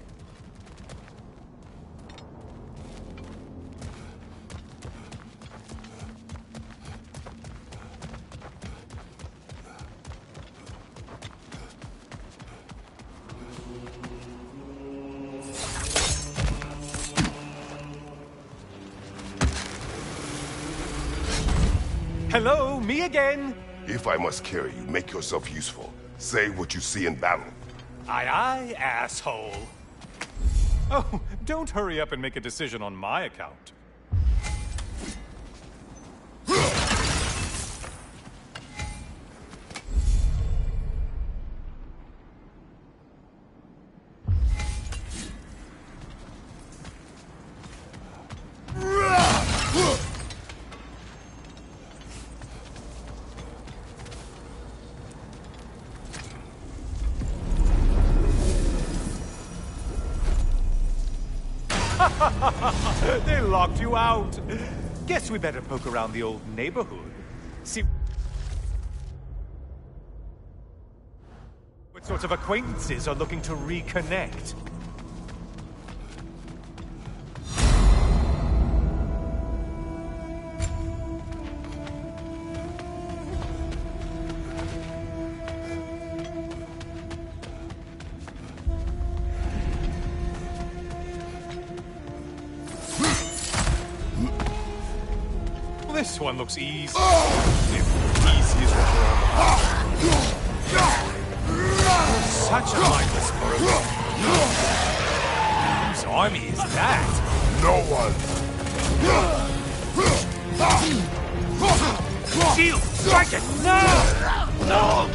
Hello, me again. If I must carry you, make yourself useful. Say what you see in battle. Aye, aye, asshole. Oh, don't hurry up and make a decision on my account. They locked you out. Guess we better poke around the old neighborhood. See what sorts of acquaintances are looking to reconnect. This one looks easy. Easy is what we're on. Such a mindless brute. Whose army is that? No one! Shield! Strike it! No! No!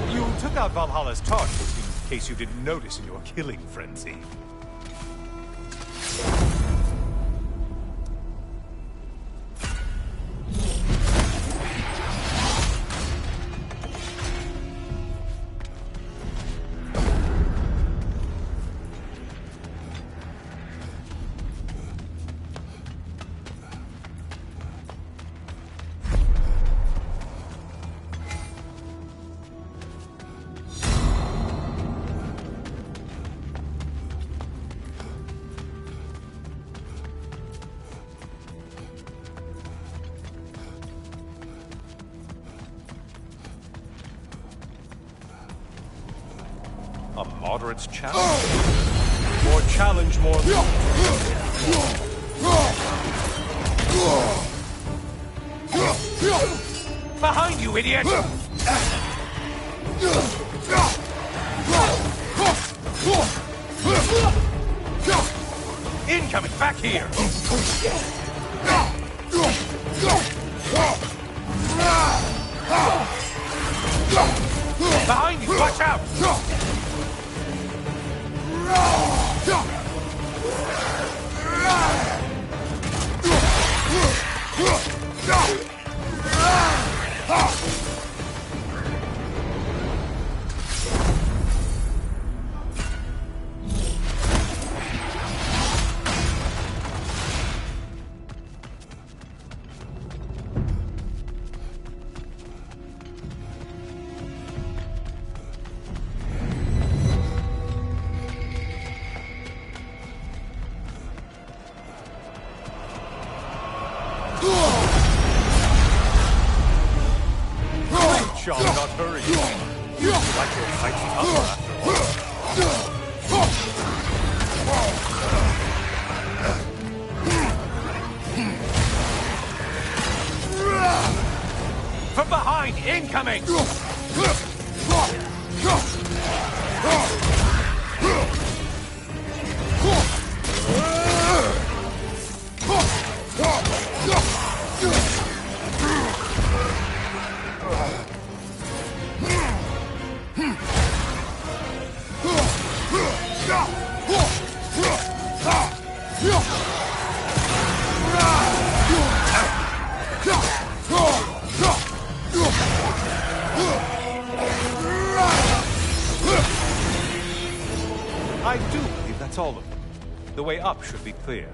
You took out Valhalla's torch, which seems in case you didn't notice in your killing frenzy. A moderate challenge? Or challenge more... Behind you, idiot! Incoming! Back here! Behind you! Watch out! Shall not hurry you. Like your fight's tougher after all. From behind, incoming! I do believe that's all of them. The way up should be clear.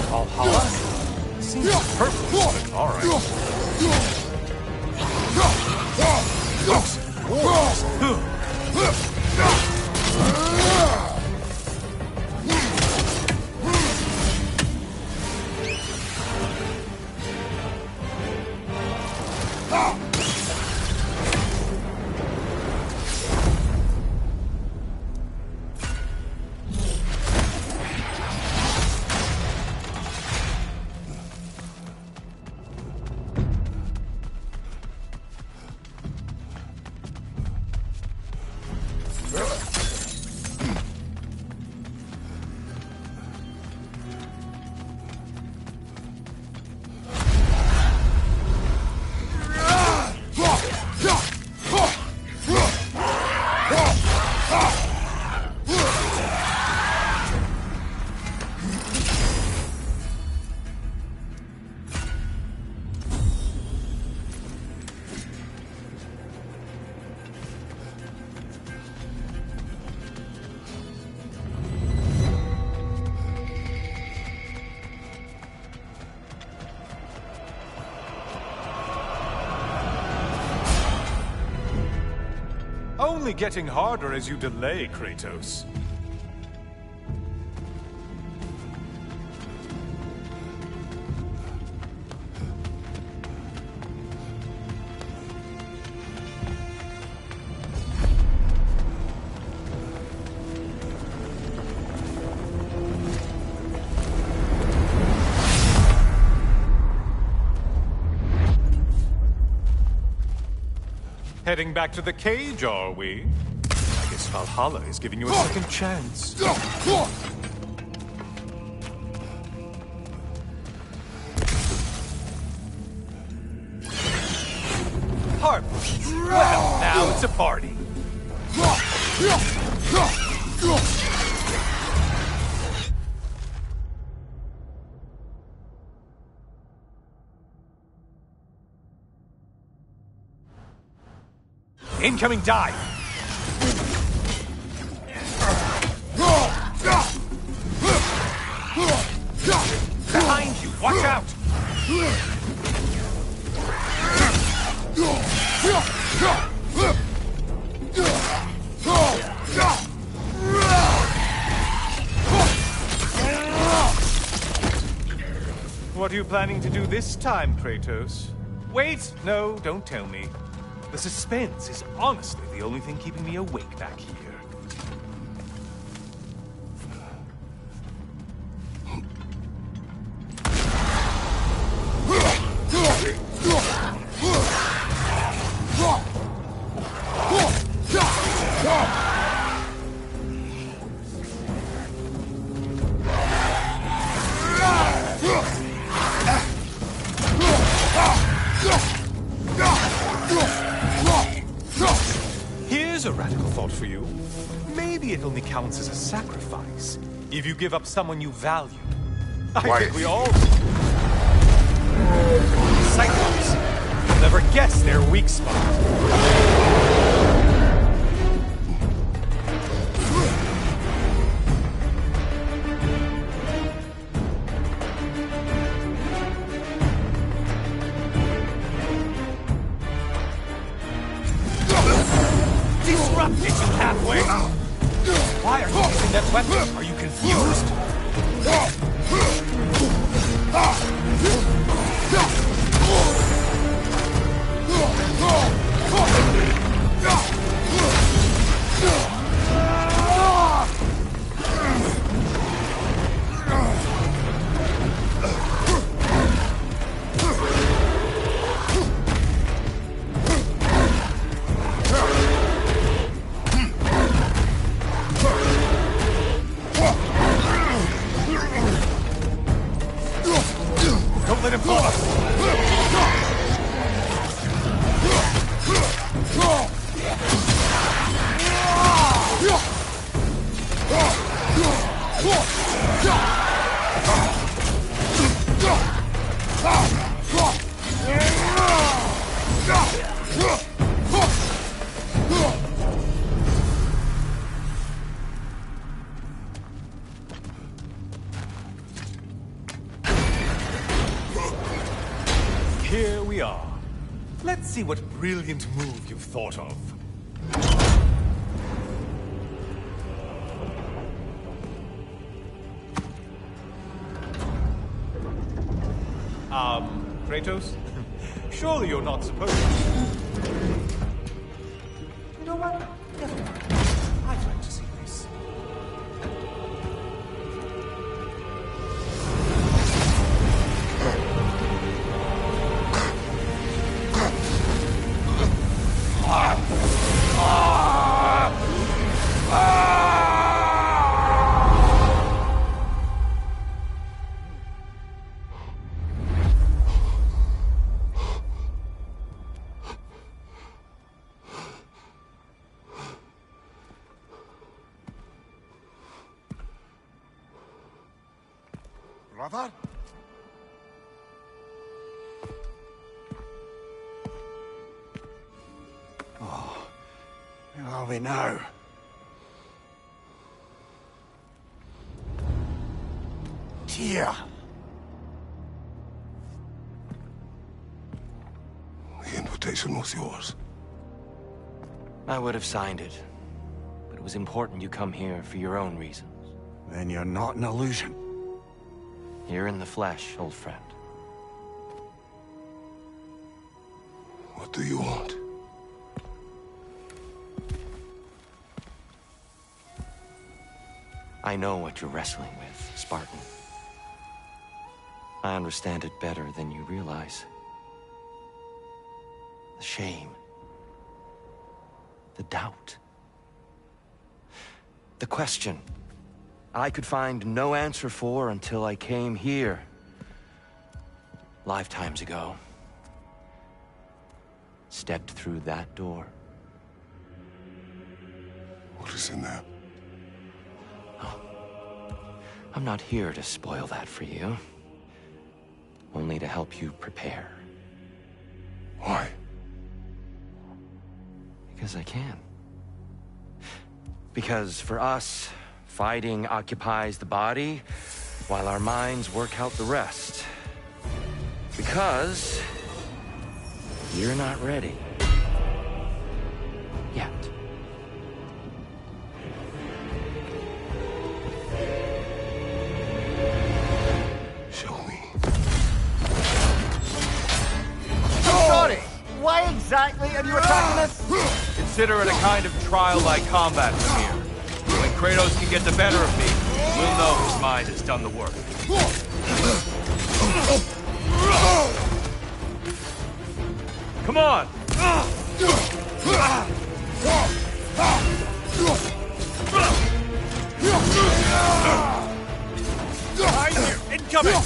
Valhalla? Seems perfect, but alright. Only getting harder as you delay, Kratos. Heading back to the cage, are we? I guess Valhalla is giving you a second chance. Harp! Well, now it's a party. Incoming dive! Behind you! Watch out! What are you planning to do this time, Kratos? Wait! No, don't tell me. The suspense is honestly the only thing keeping me awake back here. Here's a radical thought for you. Maybe it only counts as a sacrifice if you give up someone you value. I think we all do. Cyclops. You'll never guess their weak spot. Disrupt it, you halfway! Why are you using that weapon? Are you confused? Don't let him fall us! Here we are. Let's see what brilliant move you've thought of. Kratos? Surely you're not supposed to. You know what? Never mind. I'd like to see this. Brother? Oh, where are we now? Tyr! The invitation was yours. I would have signed it, but it was important you come here for your own reasons. Then you're not an illusion. Here in the flesh, old friend. What do you want? I know what you're wrestling with, Spartan. I understand it better than you realize. The shame. the doubt. The question I could find no answer for until I came here. Lifetimes ago. Stepped through that door. What is in there? Oh. I'm not here to spoil that for you. Only to help you prepare. Why? Because I can. Because for us, fighting occupies the body, while our minds work out the rest. Because you're not ready. Yet. Show me. Sorry, why exactly are you attacking us? Consider it a kind of trial-like combat from here. When Kratos can get the better of me, we'll know his mind has done the work. Come on! Behind you! Incoming!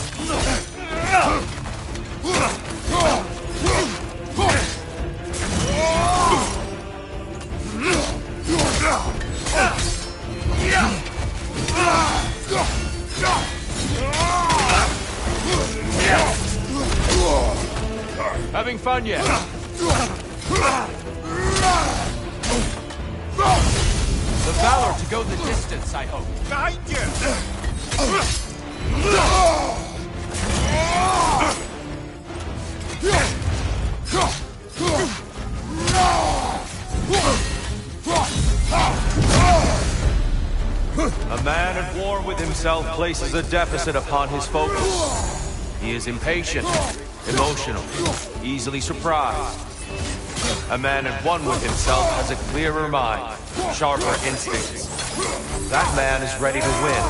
Having fun yet? The valor to go the distance, I hope. Behind you! A man at war with himself places a deficit upon his focus. He is impatient, emotional, easily surprised. A man at one with himself has a clearer mind, sharper instincts. That man is ready to win.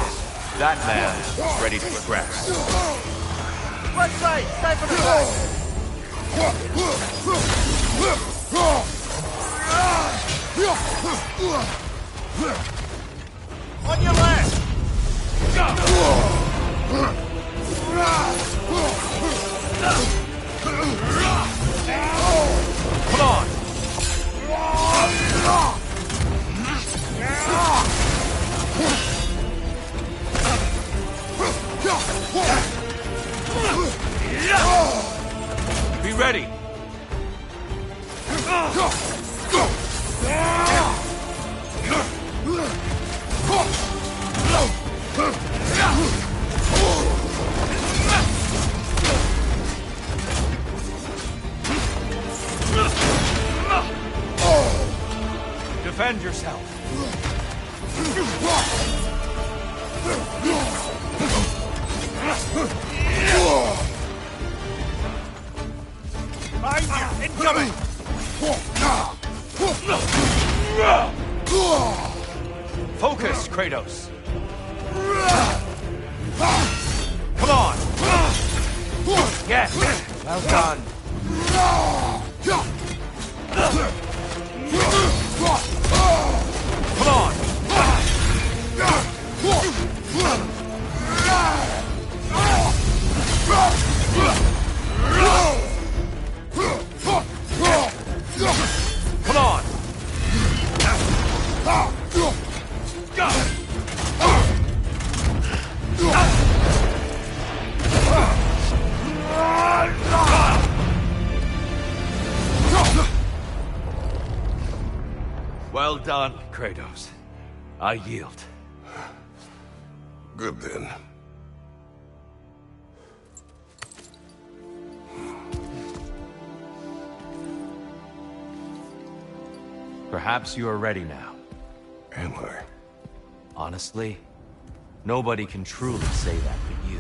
That man is ready to progress. Right side! Time for the back! On your left! Come on! Be ready! Defend yourself. Behind you! Incoming! Focus, Kratos. Come on. Yes. Well done. Come on. Come on. Well done, Kratos. I yield. Good then. Perhaps you are ready now. Am I? Honestly, nobody can truly say that but you.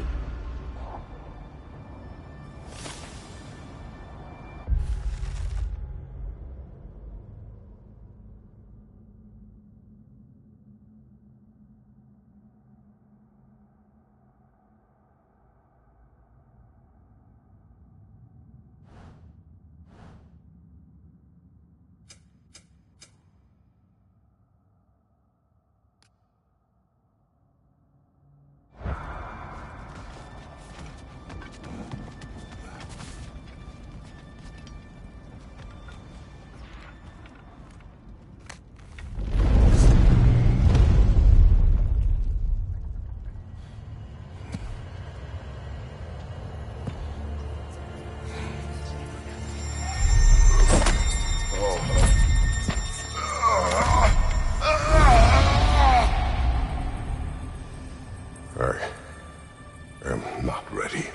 not ready.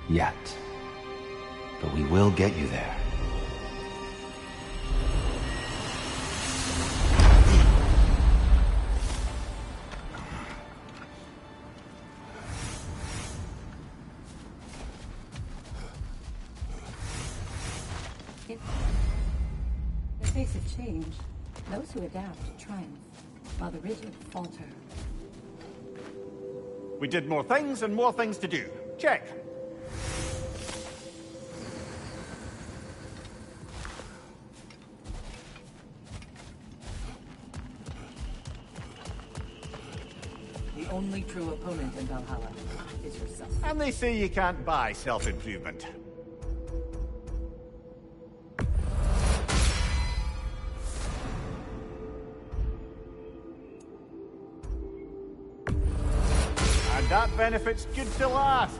Yet. But we will get you there. The face of change. Those who adapt triumph, while the rigid falter. We did more things and more things to do. Check. The only true opponent in Valhalla is yourself. And they say you can't buy self-improvement. And that benefit's good to last.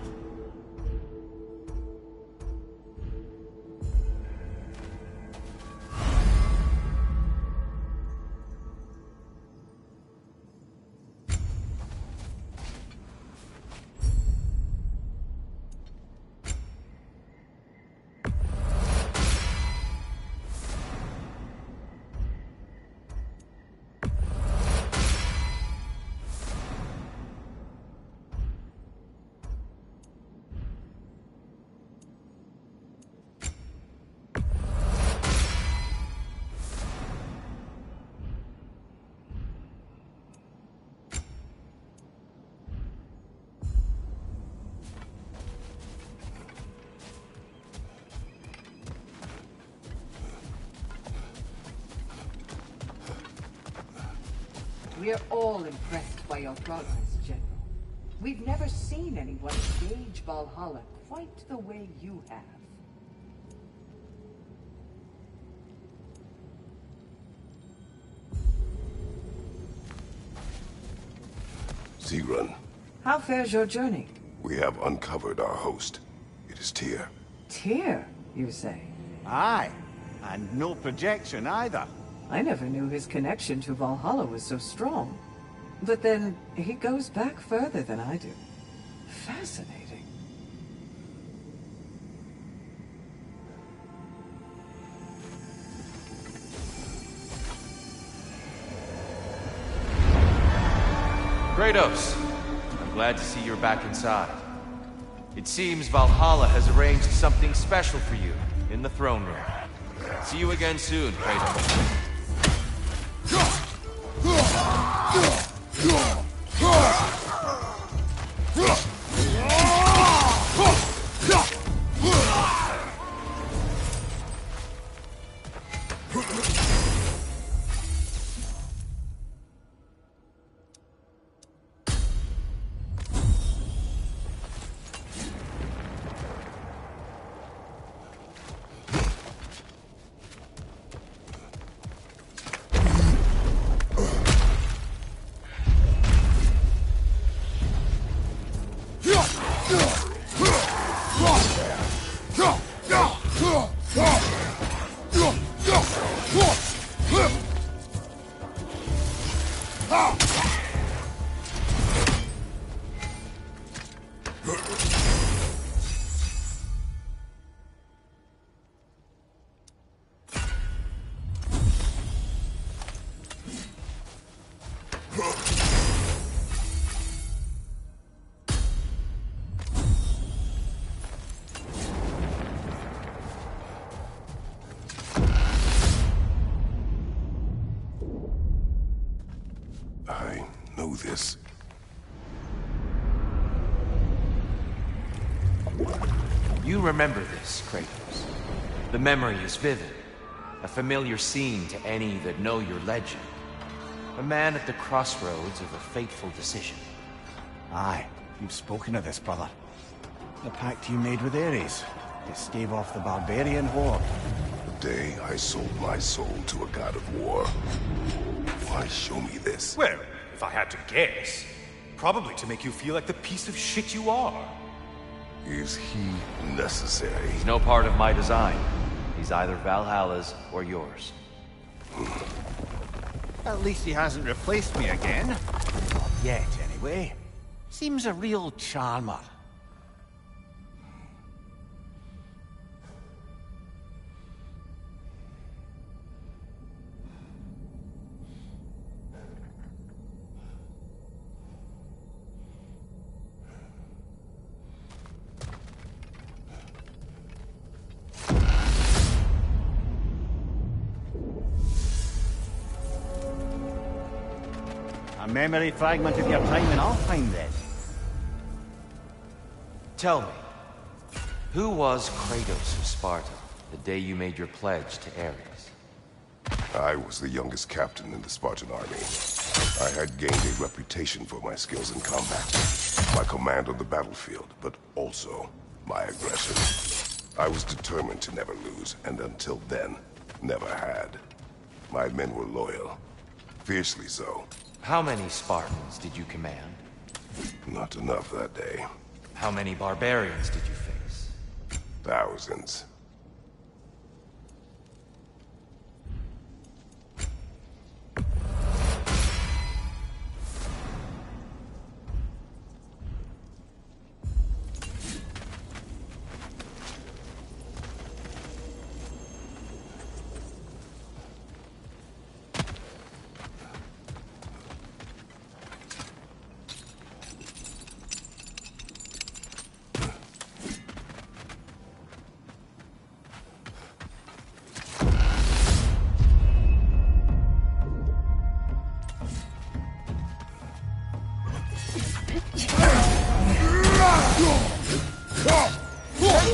We are all impressed by your progress, General. We've never seen anyone engage Valhalla quite the way you have. Sigrun, How fares your journey? we have uncovered our host. It is Tyr. Tyr, you say? Aye. And no projection either. I never knew his connection to Valhalla was so strong. But then, he goes back further than I do. Fascinating. Kratos, I'm glad to see you're back inside. It seems Valhalla has arranged something special for you in the throne room. See you again soon, Kratos. I know this. You remember this, Kratos. The memory is vivid. A familiar scene to any that know your legend. A man at the crossroads of a fateful decision. Aye, you've spoken of this, brother. The pact you made with Ares to stave off the barbarian horde. The day I sold my soul to a god of war. Why show me this? Well, if I had to guess, probably to make you feel like the piece of shit you are. Is he necessary? He's no part of my design. He's either Valhalla's or yours. At least he hasn't replaced me again. Not yet, anyway. Seems a real charmer. memory fragment of your time in Alfheim, then. Tell me, who was Kratos of Sparta the day you made your pledge to Ares? I was the youngest captain in the Spartan army. I had gained a reputation for my skills in combat, my command on the battlefield, but also my aggression. I was determined to never lose, and until then, never had. My men were loyal. Fiercely so. How many Spartans did you command? Not enough that day. How many barbarians did you face? Thousands.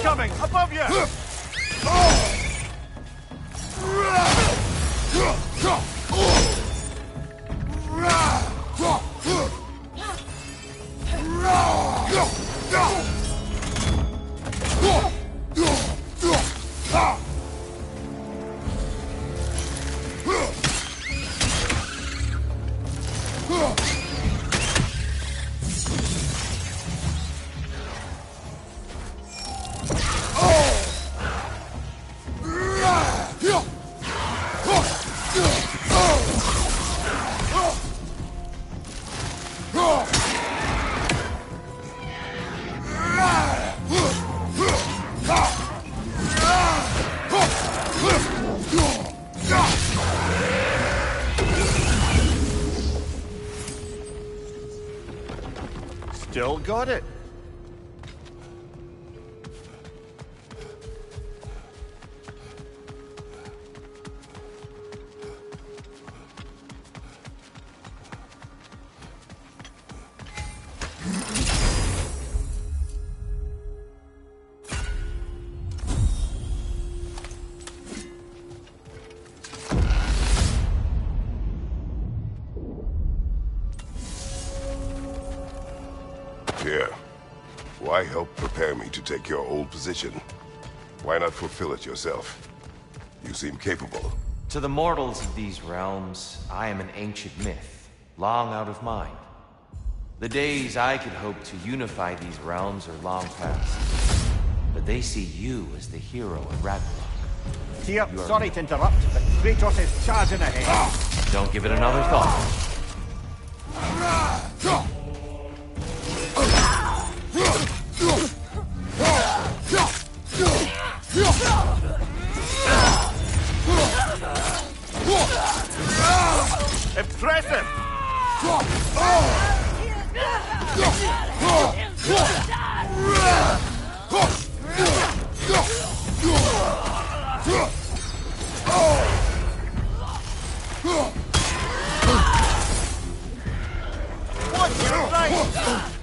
Coming! Above you! Still got it. Here. Why help prepare me to take your old position? Why not fulfill it yourself? You seem capable. To the mortals of these realms, I am an ancient myth, long out of mind. The days I could hope to unify these realms are long past. But they see you as the hero of Ragnarok. Here, sorry to interrupt, but Kratos is charging ahead. Don't give it another thought. Impressive! What's your right?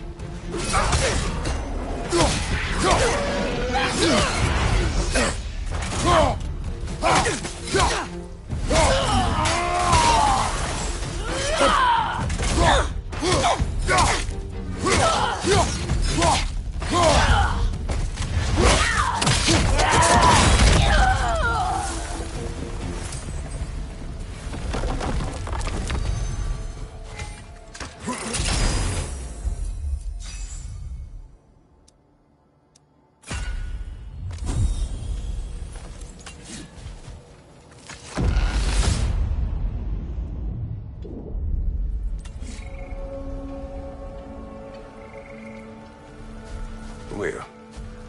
Leah,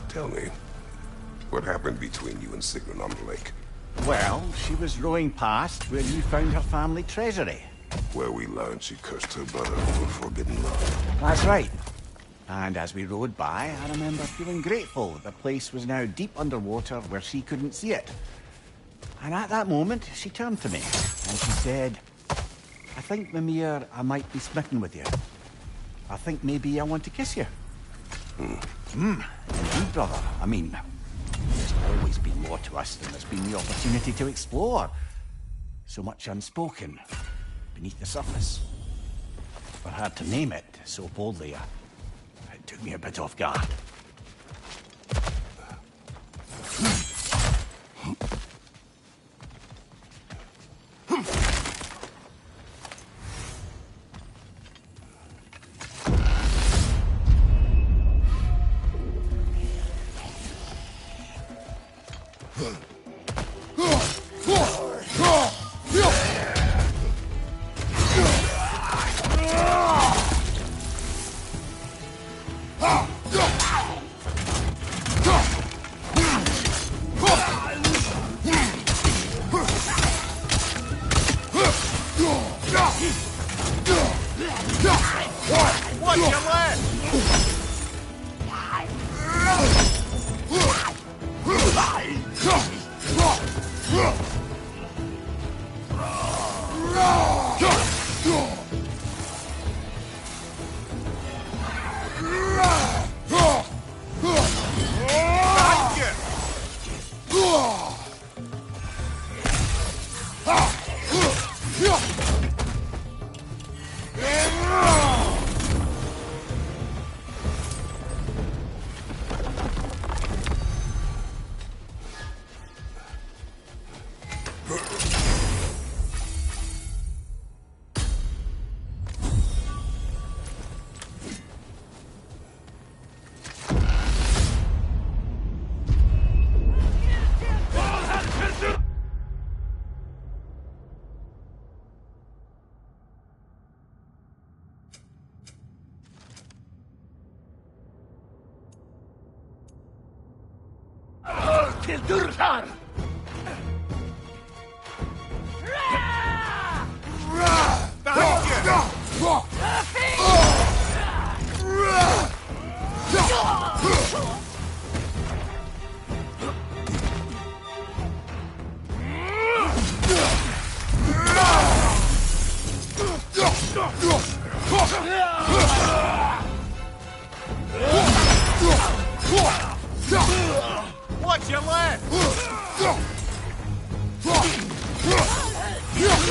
tell me, what happened between you and Sigrun on the lake? Well, she was rowing past where you found her family treasury. Where we learned she cursed her brother for forbidden love. That's right. And as we rode by, I remember feeling grateful that the place was now deep underwater where she couldn't see it. And at that moment, she turned to me and she said, I think, Mimir, I might be smitten with you. I think maybe I want to kiss you. Indeed, brother. I mean, there's always been more to us than there's been the opportunity to explore. So much unspoken, beneath the surface. But hard to name it so boldly. It took me a bit off guard. Watch your left!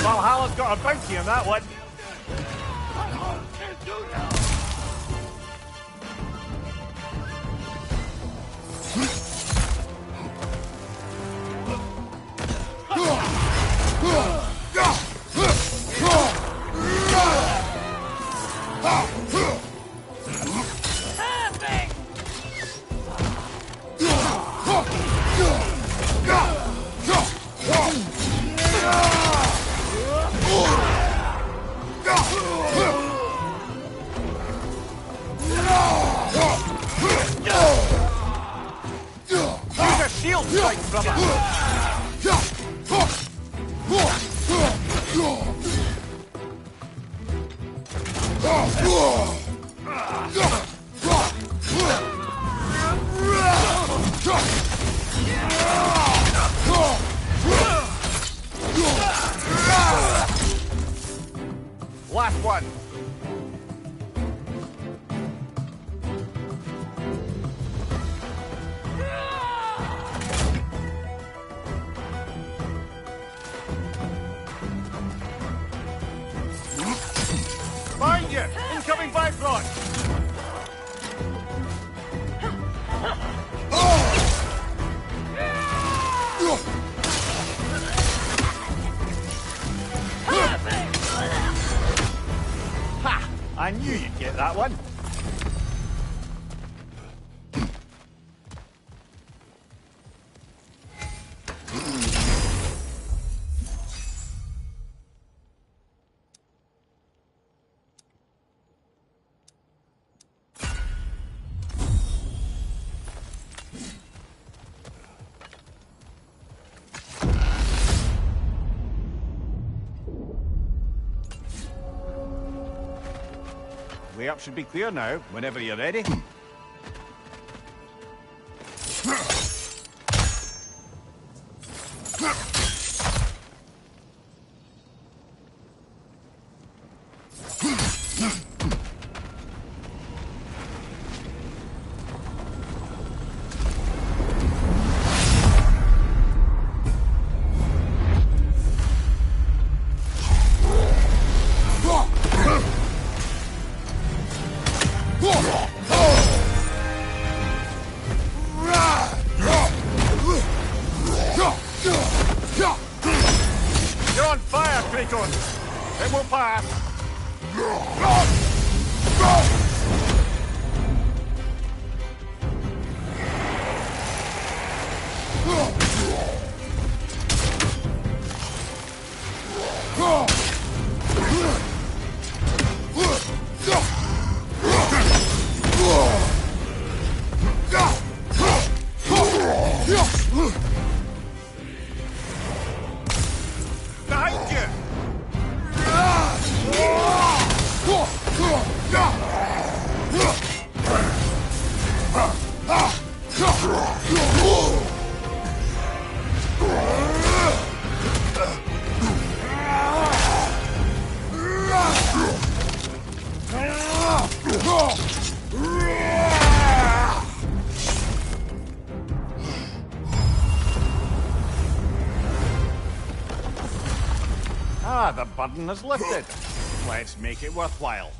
Valhalla's got a bounty on that one. Use a shield strike, brother! Last one! Find you! Incoming Bifrost! Ha! I knew you'd get that one. Way up should be clear now, whenever you're ready. the burden is lifted. Let's make it worthwhile.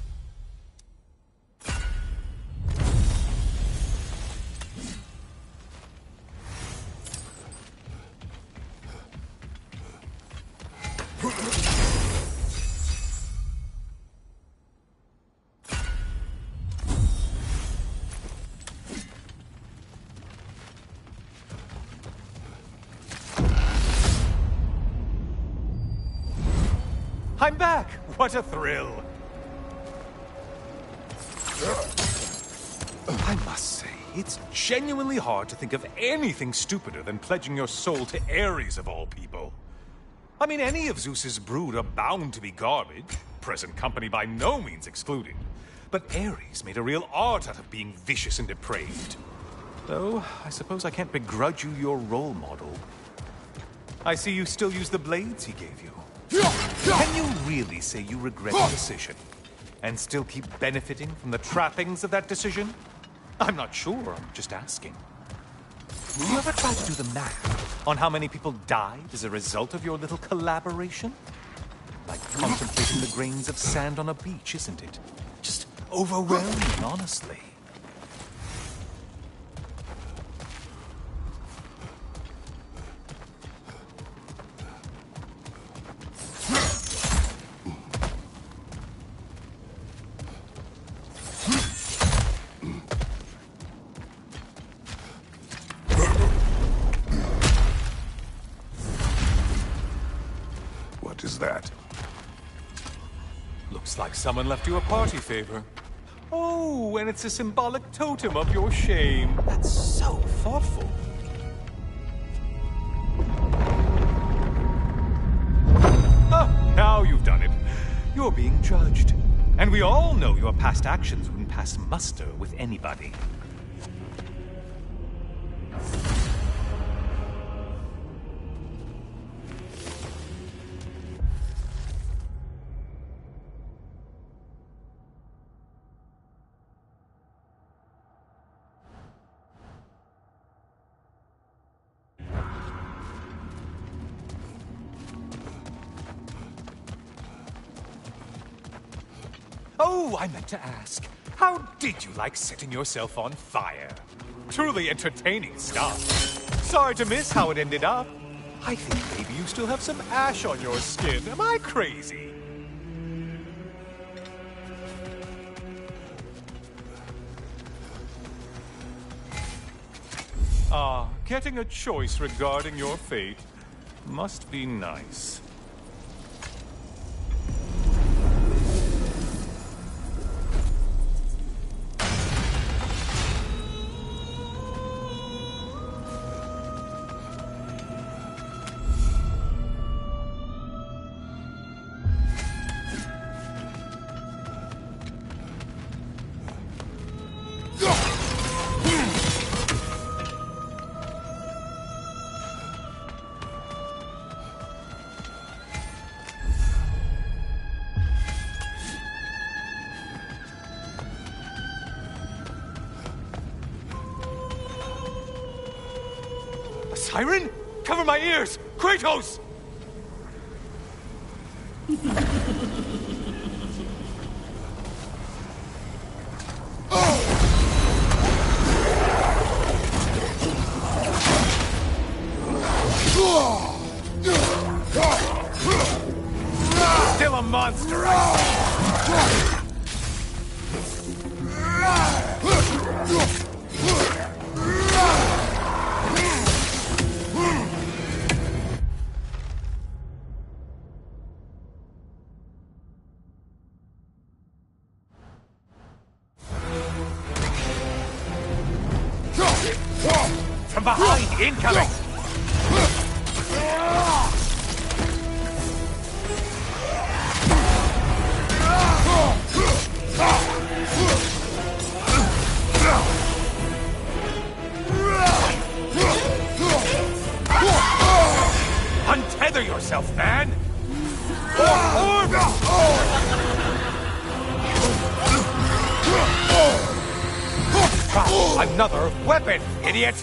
I'm back! What a thrill! I must say, it's genuinely hard to think of anything stupider than pledging your soul to Ares of all people. I mean, any of Zeus's brood are bound to be garbage, present company by no means excluded. But Ares made a real art out of being vicious and depraved. Though, I suppose I can't begrudge you your role model. I see you still use the blades he gave you. Can you really say you regret the decision? And still keep benefiting from the trappings of that decision? I'm not sure, I'm just asking. Have you ever tried to do the math on how many people died as a result of your little collaboration? Like contemplating the grains of sand on a beach, isn't it? Just overwhelming, honestly. What is that? Looks like someone left you a party favor. Oh, and it's a symbolic totem of your shame. That's so thoughtful. Ah, now you've done it. You're being judged. And we all know your past actions wouldn't pass muster with anybody. Oh, I meant to ask, how did you like setting yourself on fire? Truly entertaining stuff. Sorry to miss how it ended up. I think maybe you still have some ash on your skin. Am I crazy? Ah, getting a choice regarding your fate must be nice. Siren? Cover my ears! Kratos! Still a monster, From behind, incoming! Untether yourself, man! Another weapon, idiot!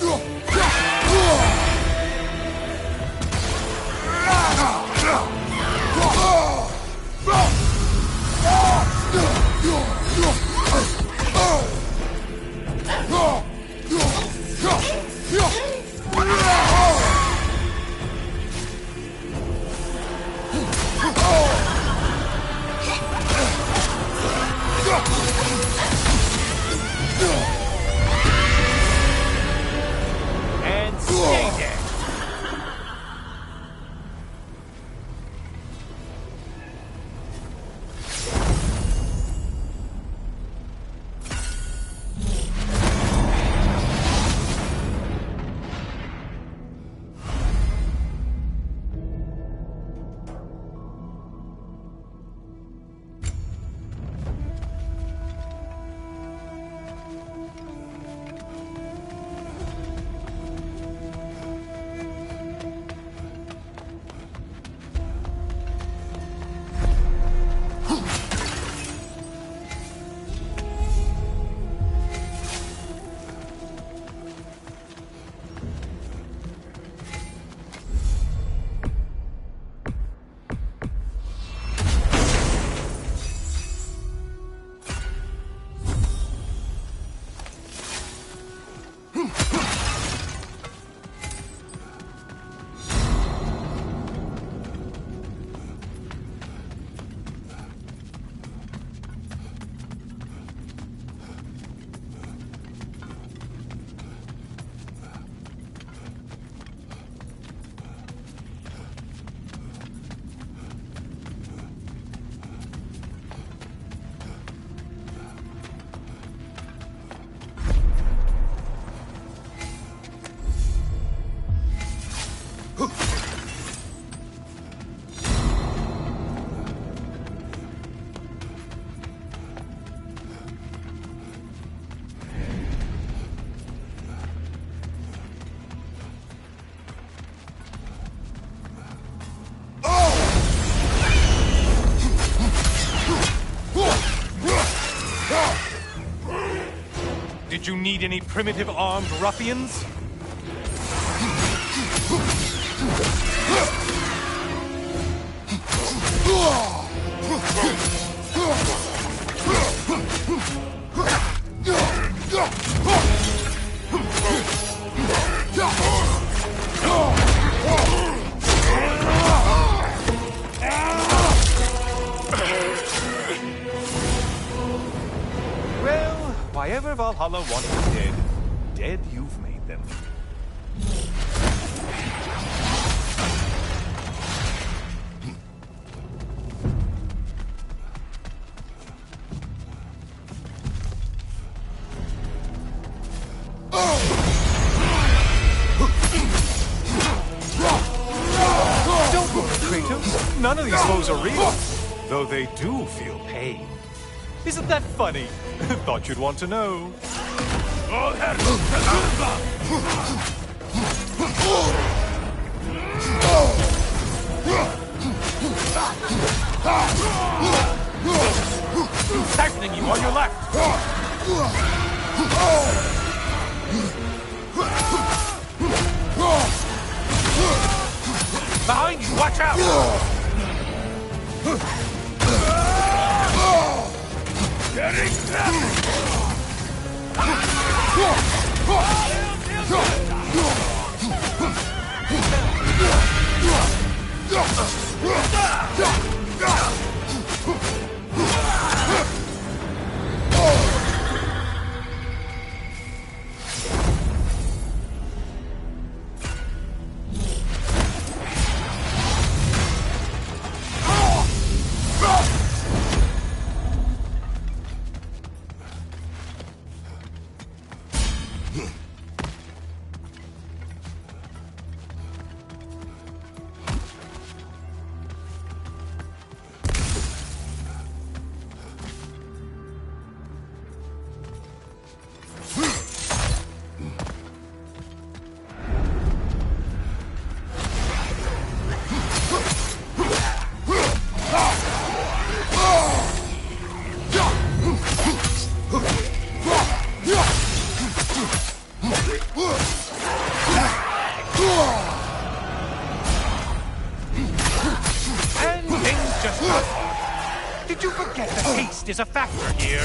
Did you need any primitive armed ruffians? Well, whyever Valhalla wanted dead, dead you've made them. Don't worry, Kratos. None of these foes are real, though they do feel pain. Isn't that funny? Thought you'd want to know. Tightening you on your left. Behind you, watch out! Getting Did you forget that haste is a factor here?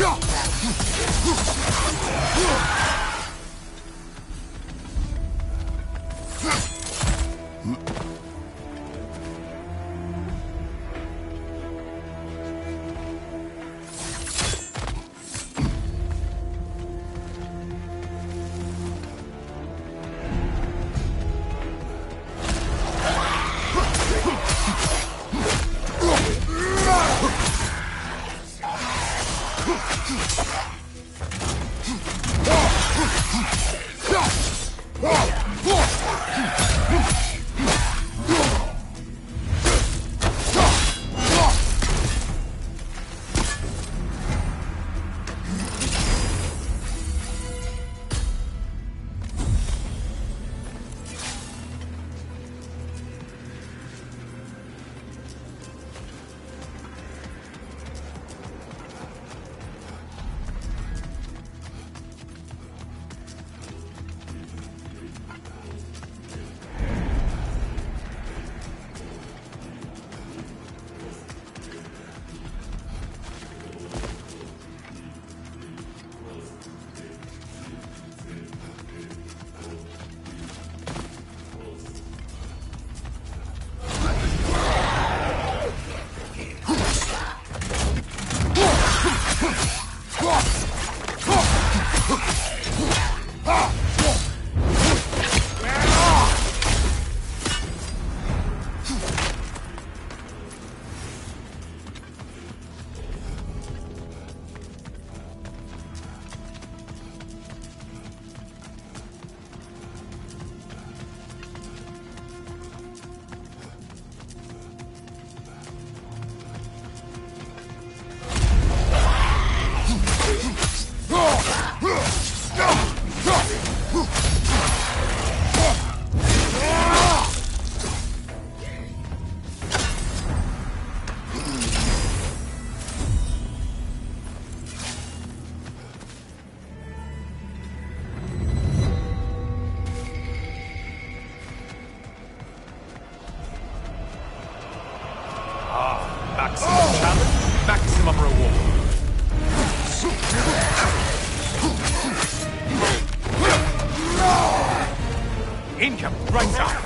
Incoming! Right side!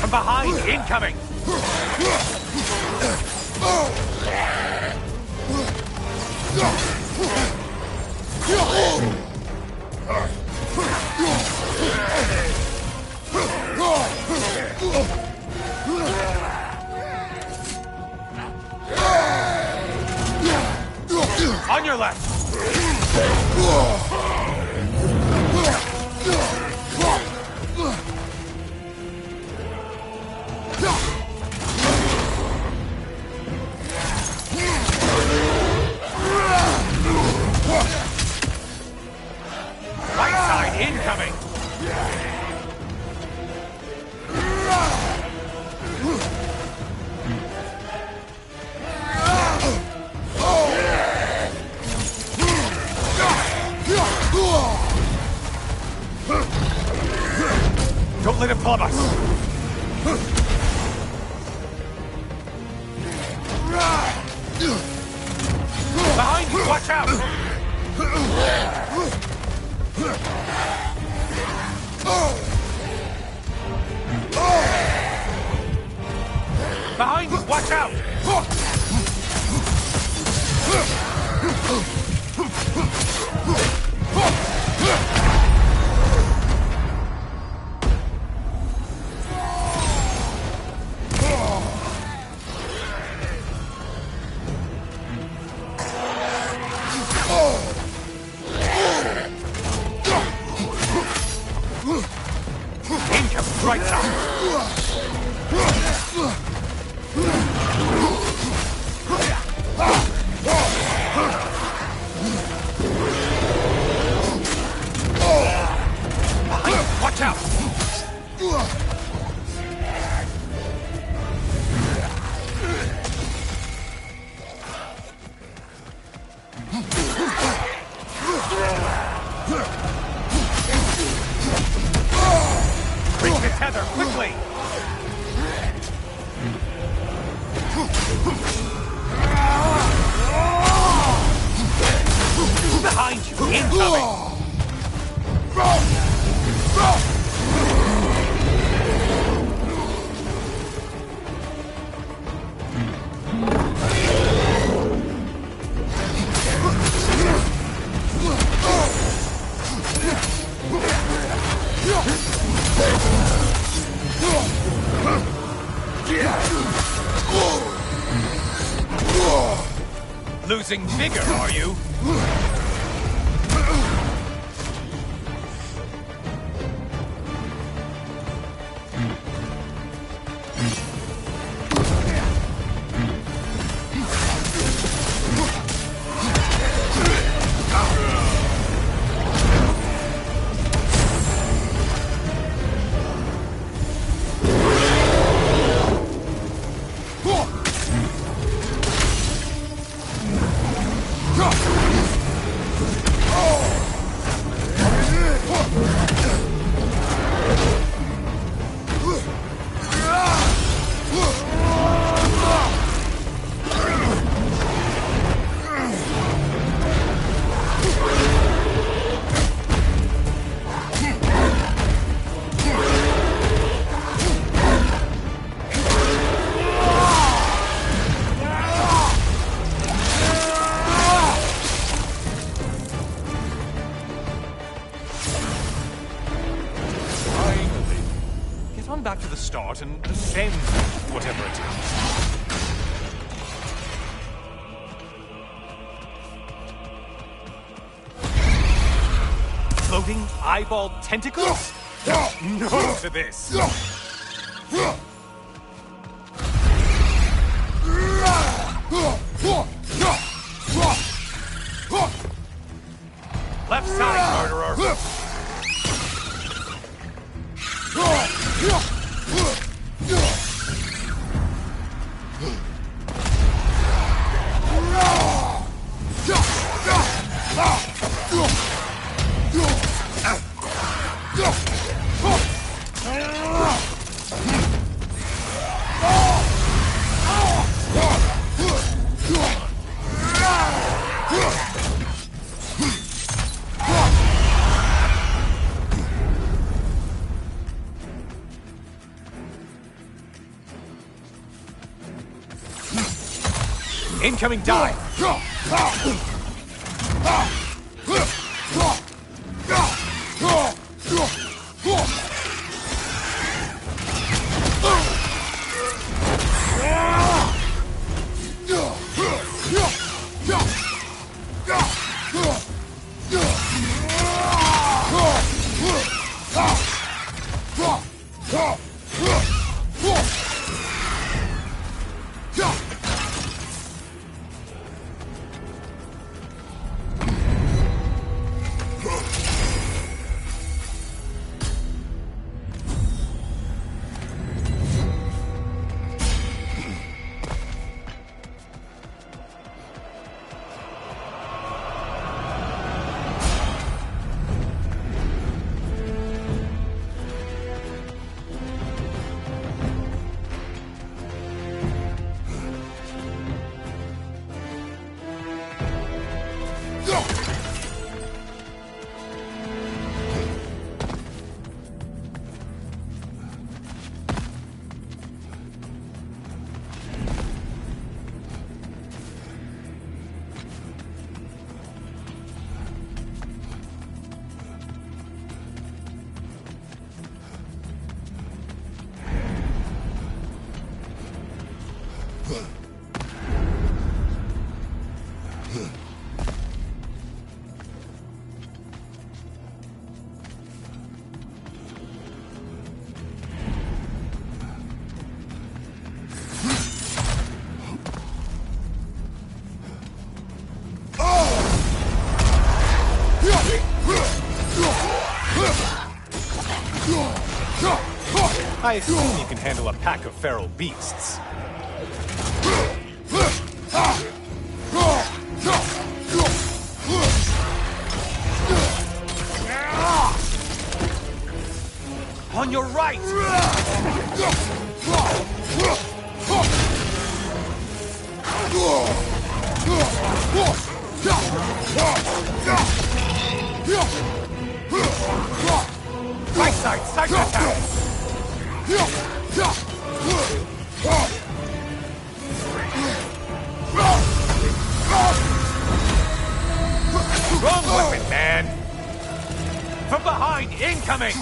From behind! Incoming! On your left! Right side incoming! Don't let him club us! Behind you! Watch out! Behind you! Watch out! Incoming! Right side! Watch out! Reach the tether, quickly! Behind you, incoming! Losing vigor, are you? Back to the start and ascend whatever it is. Floating eyeball tentacles? No to this! Left side, murderer! Incoming dive! I assume you can handle a pack of feral beasts. On your right! Right side, side attack! Wrong weapon, man! From behind, incoming!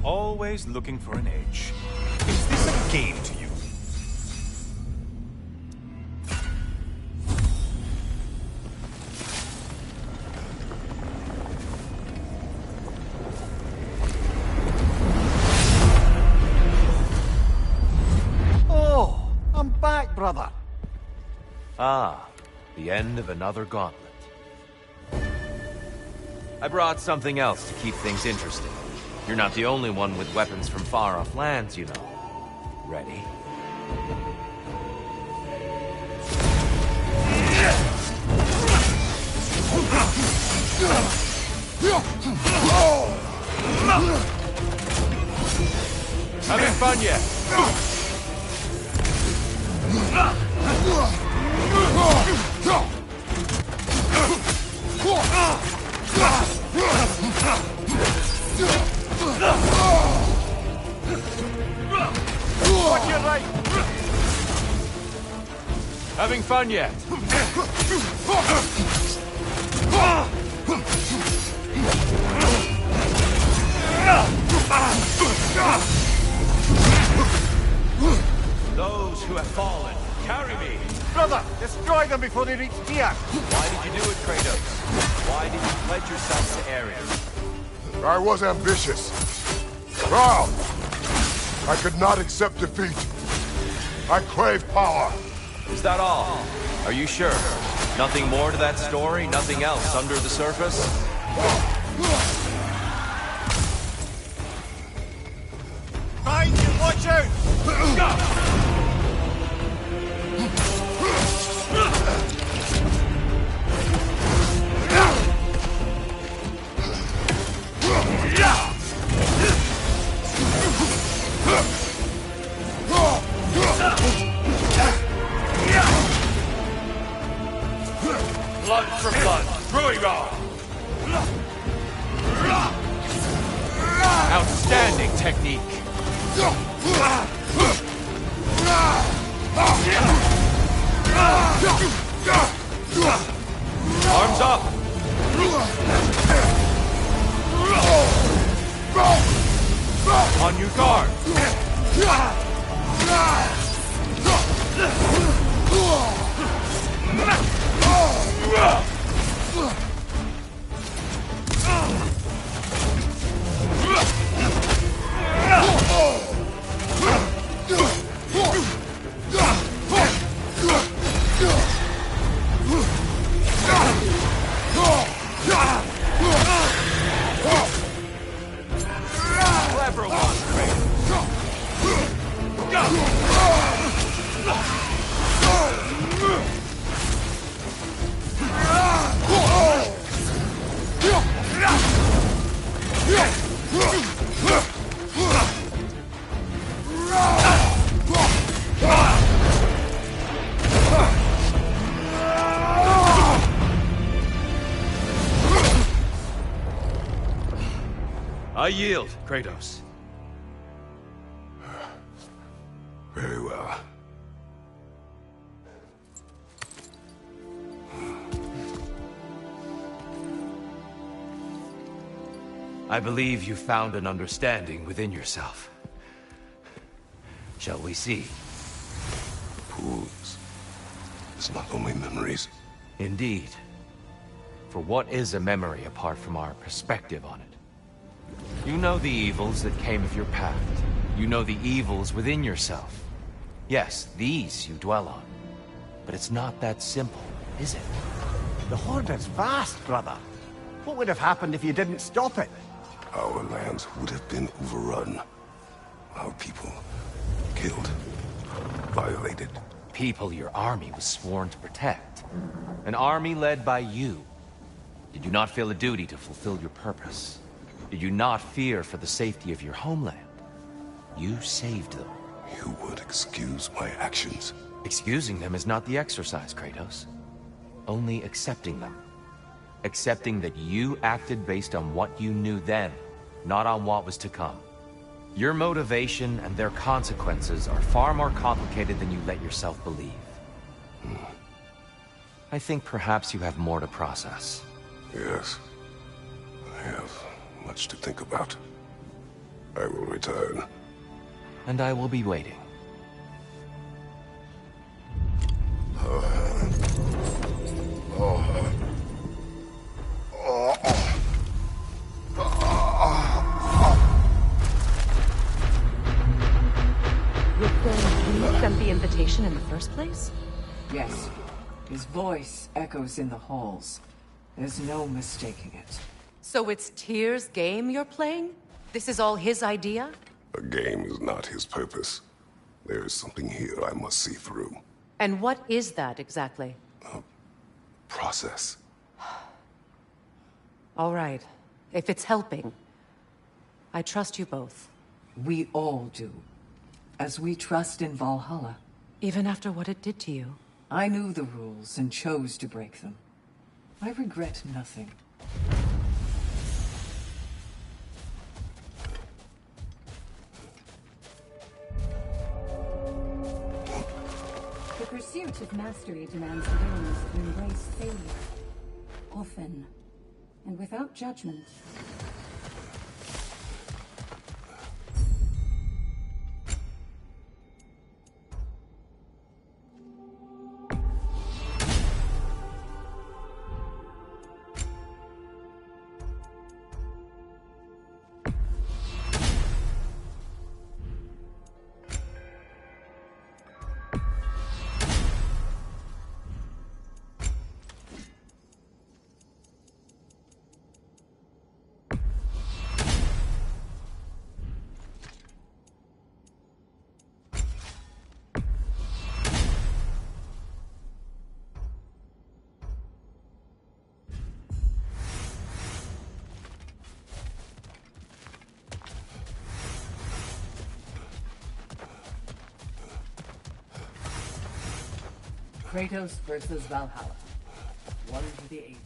Always looking for an edge. Is this a game to you? Oh, I'm back, brother. Ah, the end of another gauntlet. I brought something else to keep things interesting. You're not the only one with weapons from far-off lands, you know. Ready? Having fun yet? Watch your right! Having fun yet? have fallen. Carry me! Brother, destroy them before they reach here! Why did you do it, Kratos? Why did you pledge yourself to Ares? I was ambitious. Proud. I could not accept defeat. I crave power. Is that all? Are you sure? Nothing more to that story? Nothing else under the surface? Behind you, watch out! Blood for blood, brewing raw! Outstanding technique! Arms up! On your guard! Clever one, I yield, Kratos. Very well. I believe you found an understanding within yourself. Shall we see? Pools. It's not only memories. Indeed. For what is a memory apart from our perspective on it? You know the evils that came of your path. You know the evils within yourself. Yes, these you dwell on. But it's not that simple, is it? The Horde is vast, brother. What would have happened if you didn't stop it? Our lands would have been overrun. Our people killed, violated. People your army was sworn to protect. An army led by you. Did you not feel a duty to fulfill your purpose? Did you not fear for the safety of your homeland? You saved them. You would excuse my actions. Excusing them is not the exercise, Kratos. Only accepting them. Accepting that you acted based on what you knew then, not on what was to come. Your motivation and their consequences are far more complicated than you let yourself believe. I think perhaps you have more to process. Yes. I have much to think about. I will return. And I will be waiting. Your friend gave them the invitation in the first place? Yes. His voice echoes in the halls. There's no mistaking it. So it's Tyr's game you're playing? This is all his idea? A game is not his purpose. There is something here I must see through. And what is that exactly? Process. All right. If it's helping, I trust you both. We all do. As we trust in Valhalla. Even after what it did to you. I knew the rules and chose to break them. I regret nothing. The pursuit of mastery demands the willingness to embrace failure. Often. And without judgment. Kratos versus Valhalla. One for the ages.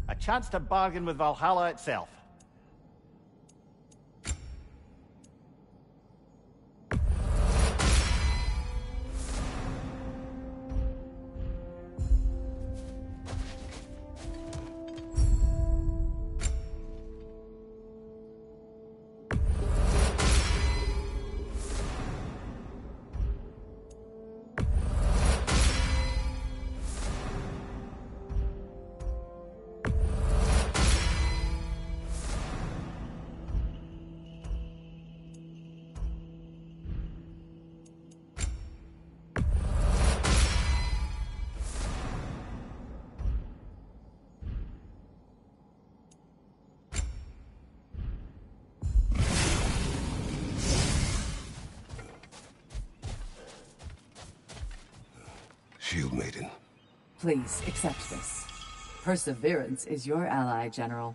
A chance to bargain with Valhalla itself. Shield Maiden. Please, accept this. Perseverance is your ally, General.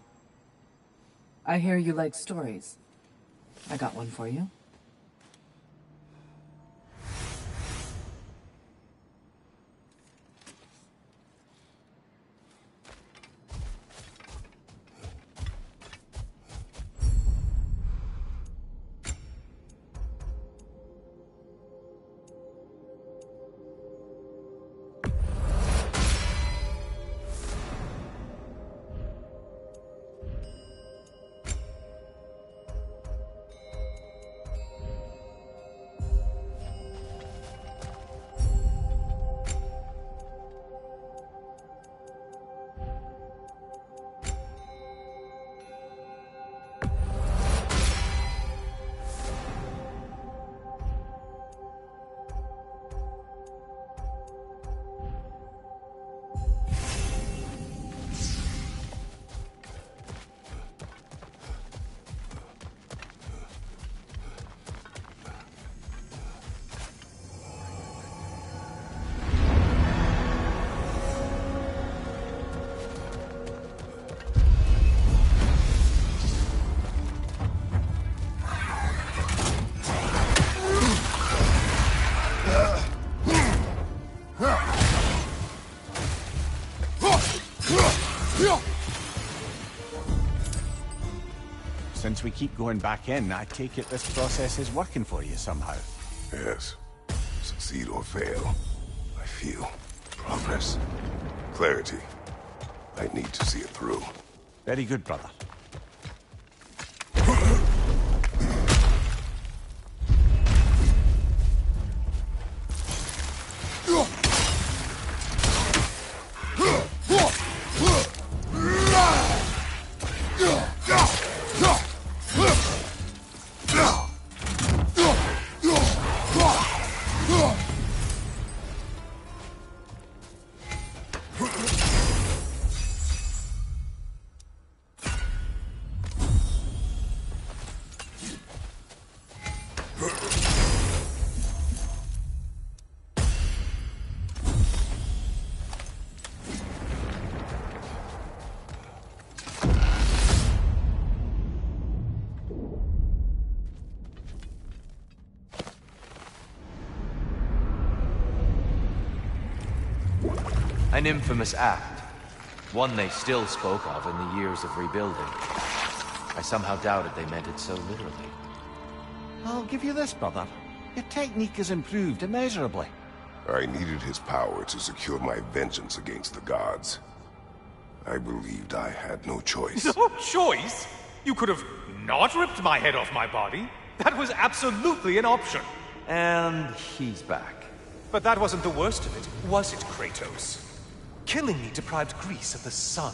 I hear you like stories. I got one for you. Since we keep going back in, I take it this process is working for you somehow. Yes. Succeed or fail, I feel progress. Clarity. I need to see it through. Very good, brother. An infamous act. One they still spoke of in the years of rebuilding. I somehow doubted they meant it so literally. I'll give you this, brother. Your technique has improved immeasurably. I needed his power to secure my vengeance against the gods. I believed I had no choice. No choice? You could have not ripped my head off my body. That was absolutely an option. And he's back. But that wasn't the worst of it, was it, Kratos? Killing me deprived Greece of the sun.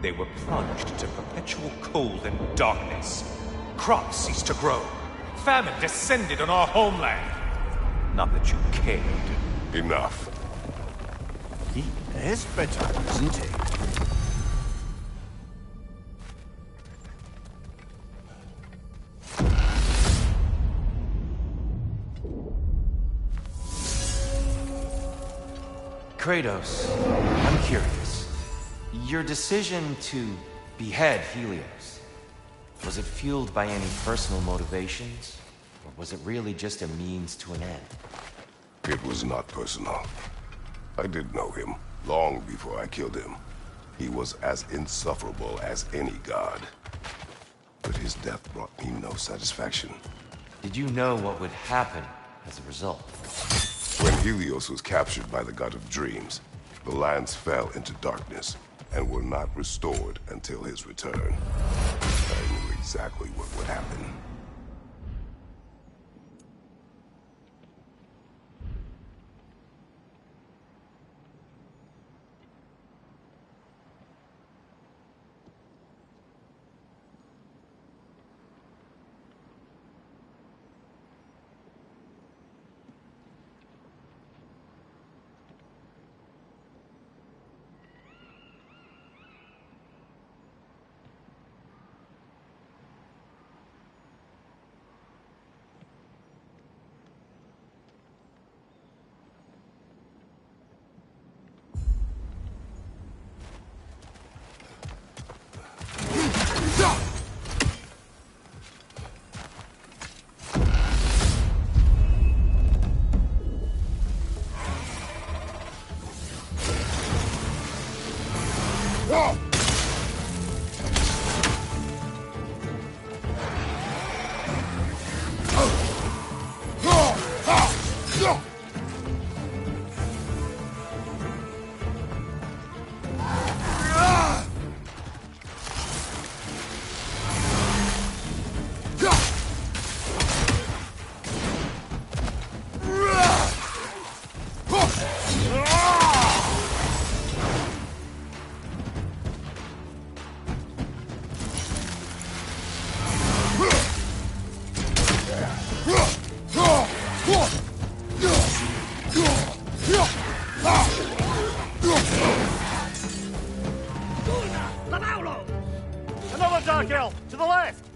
They were plunged into perpetual cold and darkness. Crops ceased to grow. Famine descended on our homeland. Not that you cared. Enough. He is bitter, isn't he? Kratos, I'm curious. Your decision to behead Helios, was it fueled by any personal motivations? Or was it really just a means to an end? It was not personal. I did know him, long before I killed him. He was as insufferable as any god. But his death brought me no satisfaction. Did you know what would happen as a result? When Helios was captured by the god of dreams, the lands fell into darkness and were not restored until his return. I knew exactly what would happen. Another dark elf! To the left!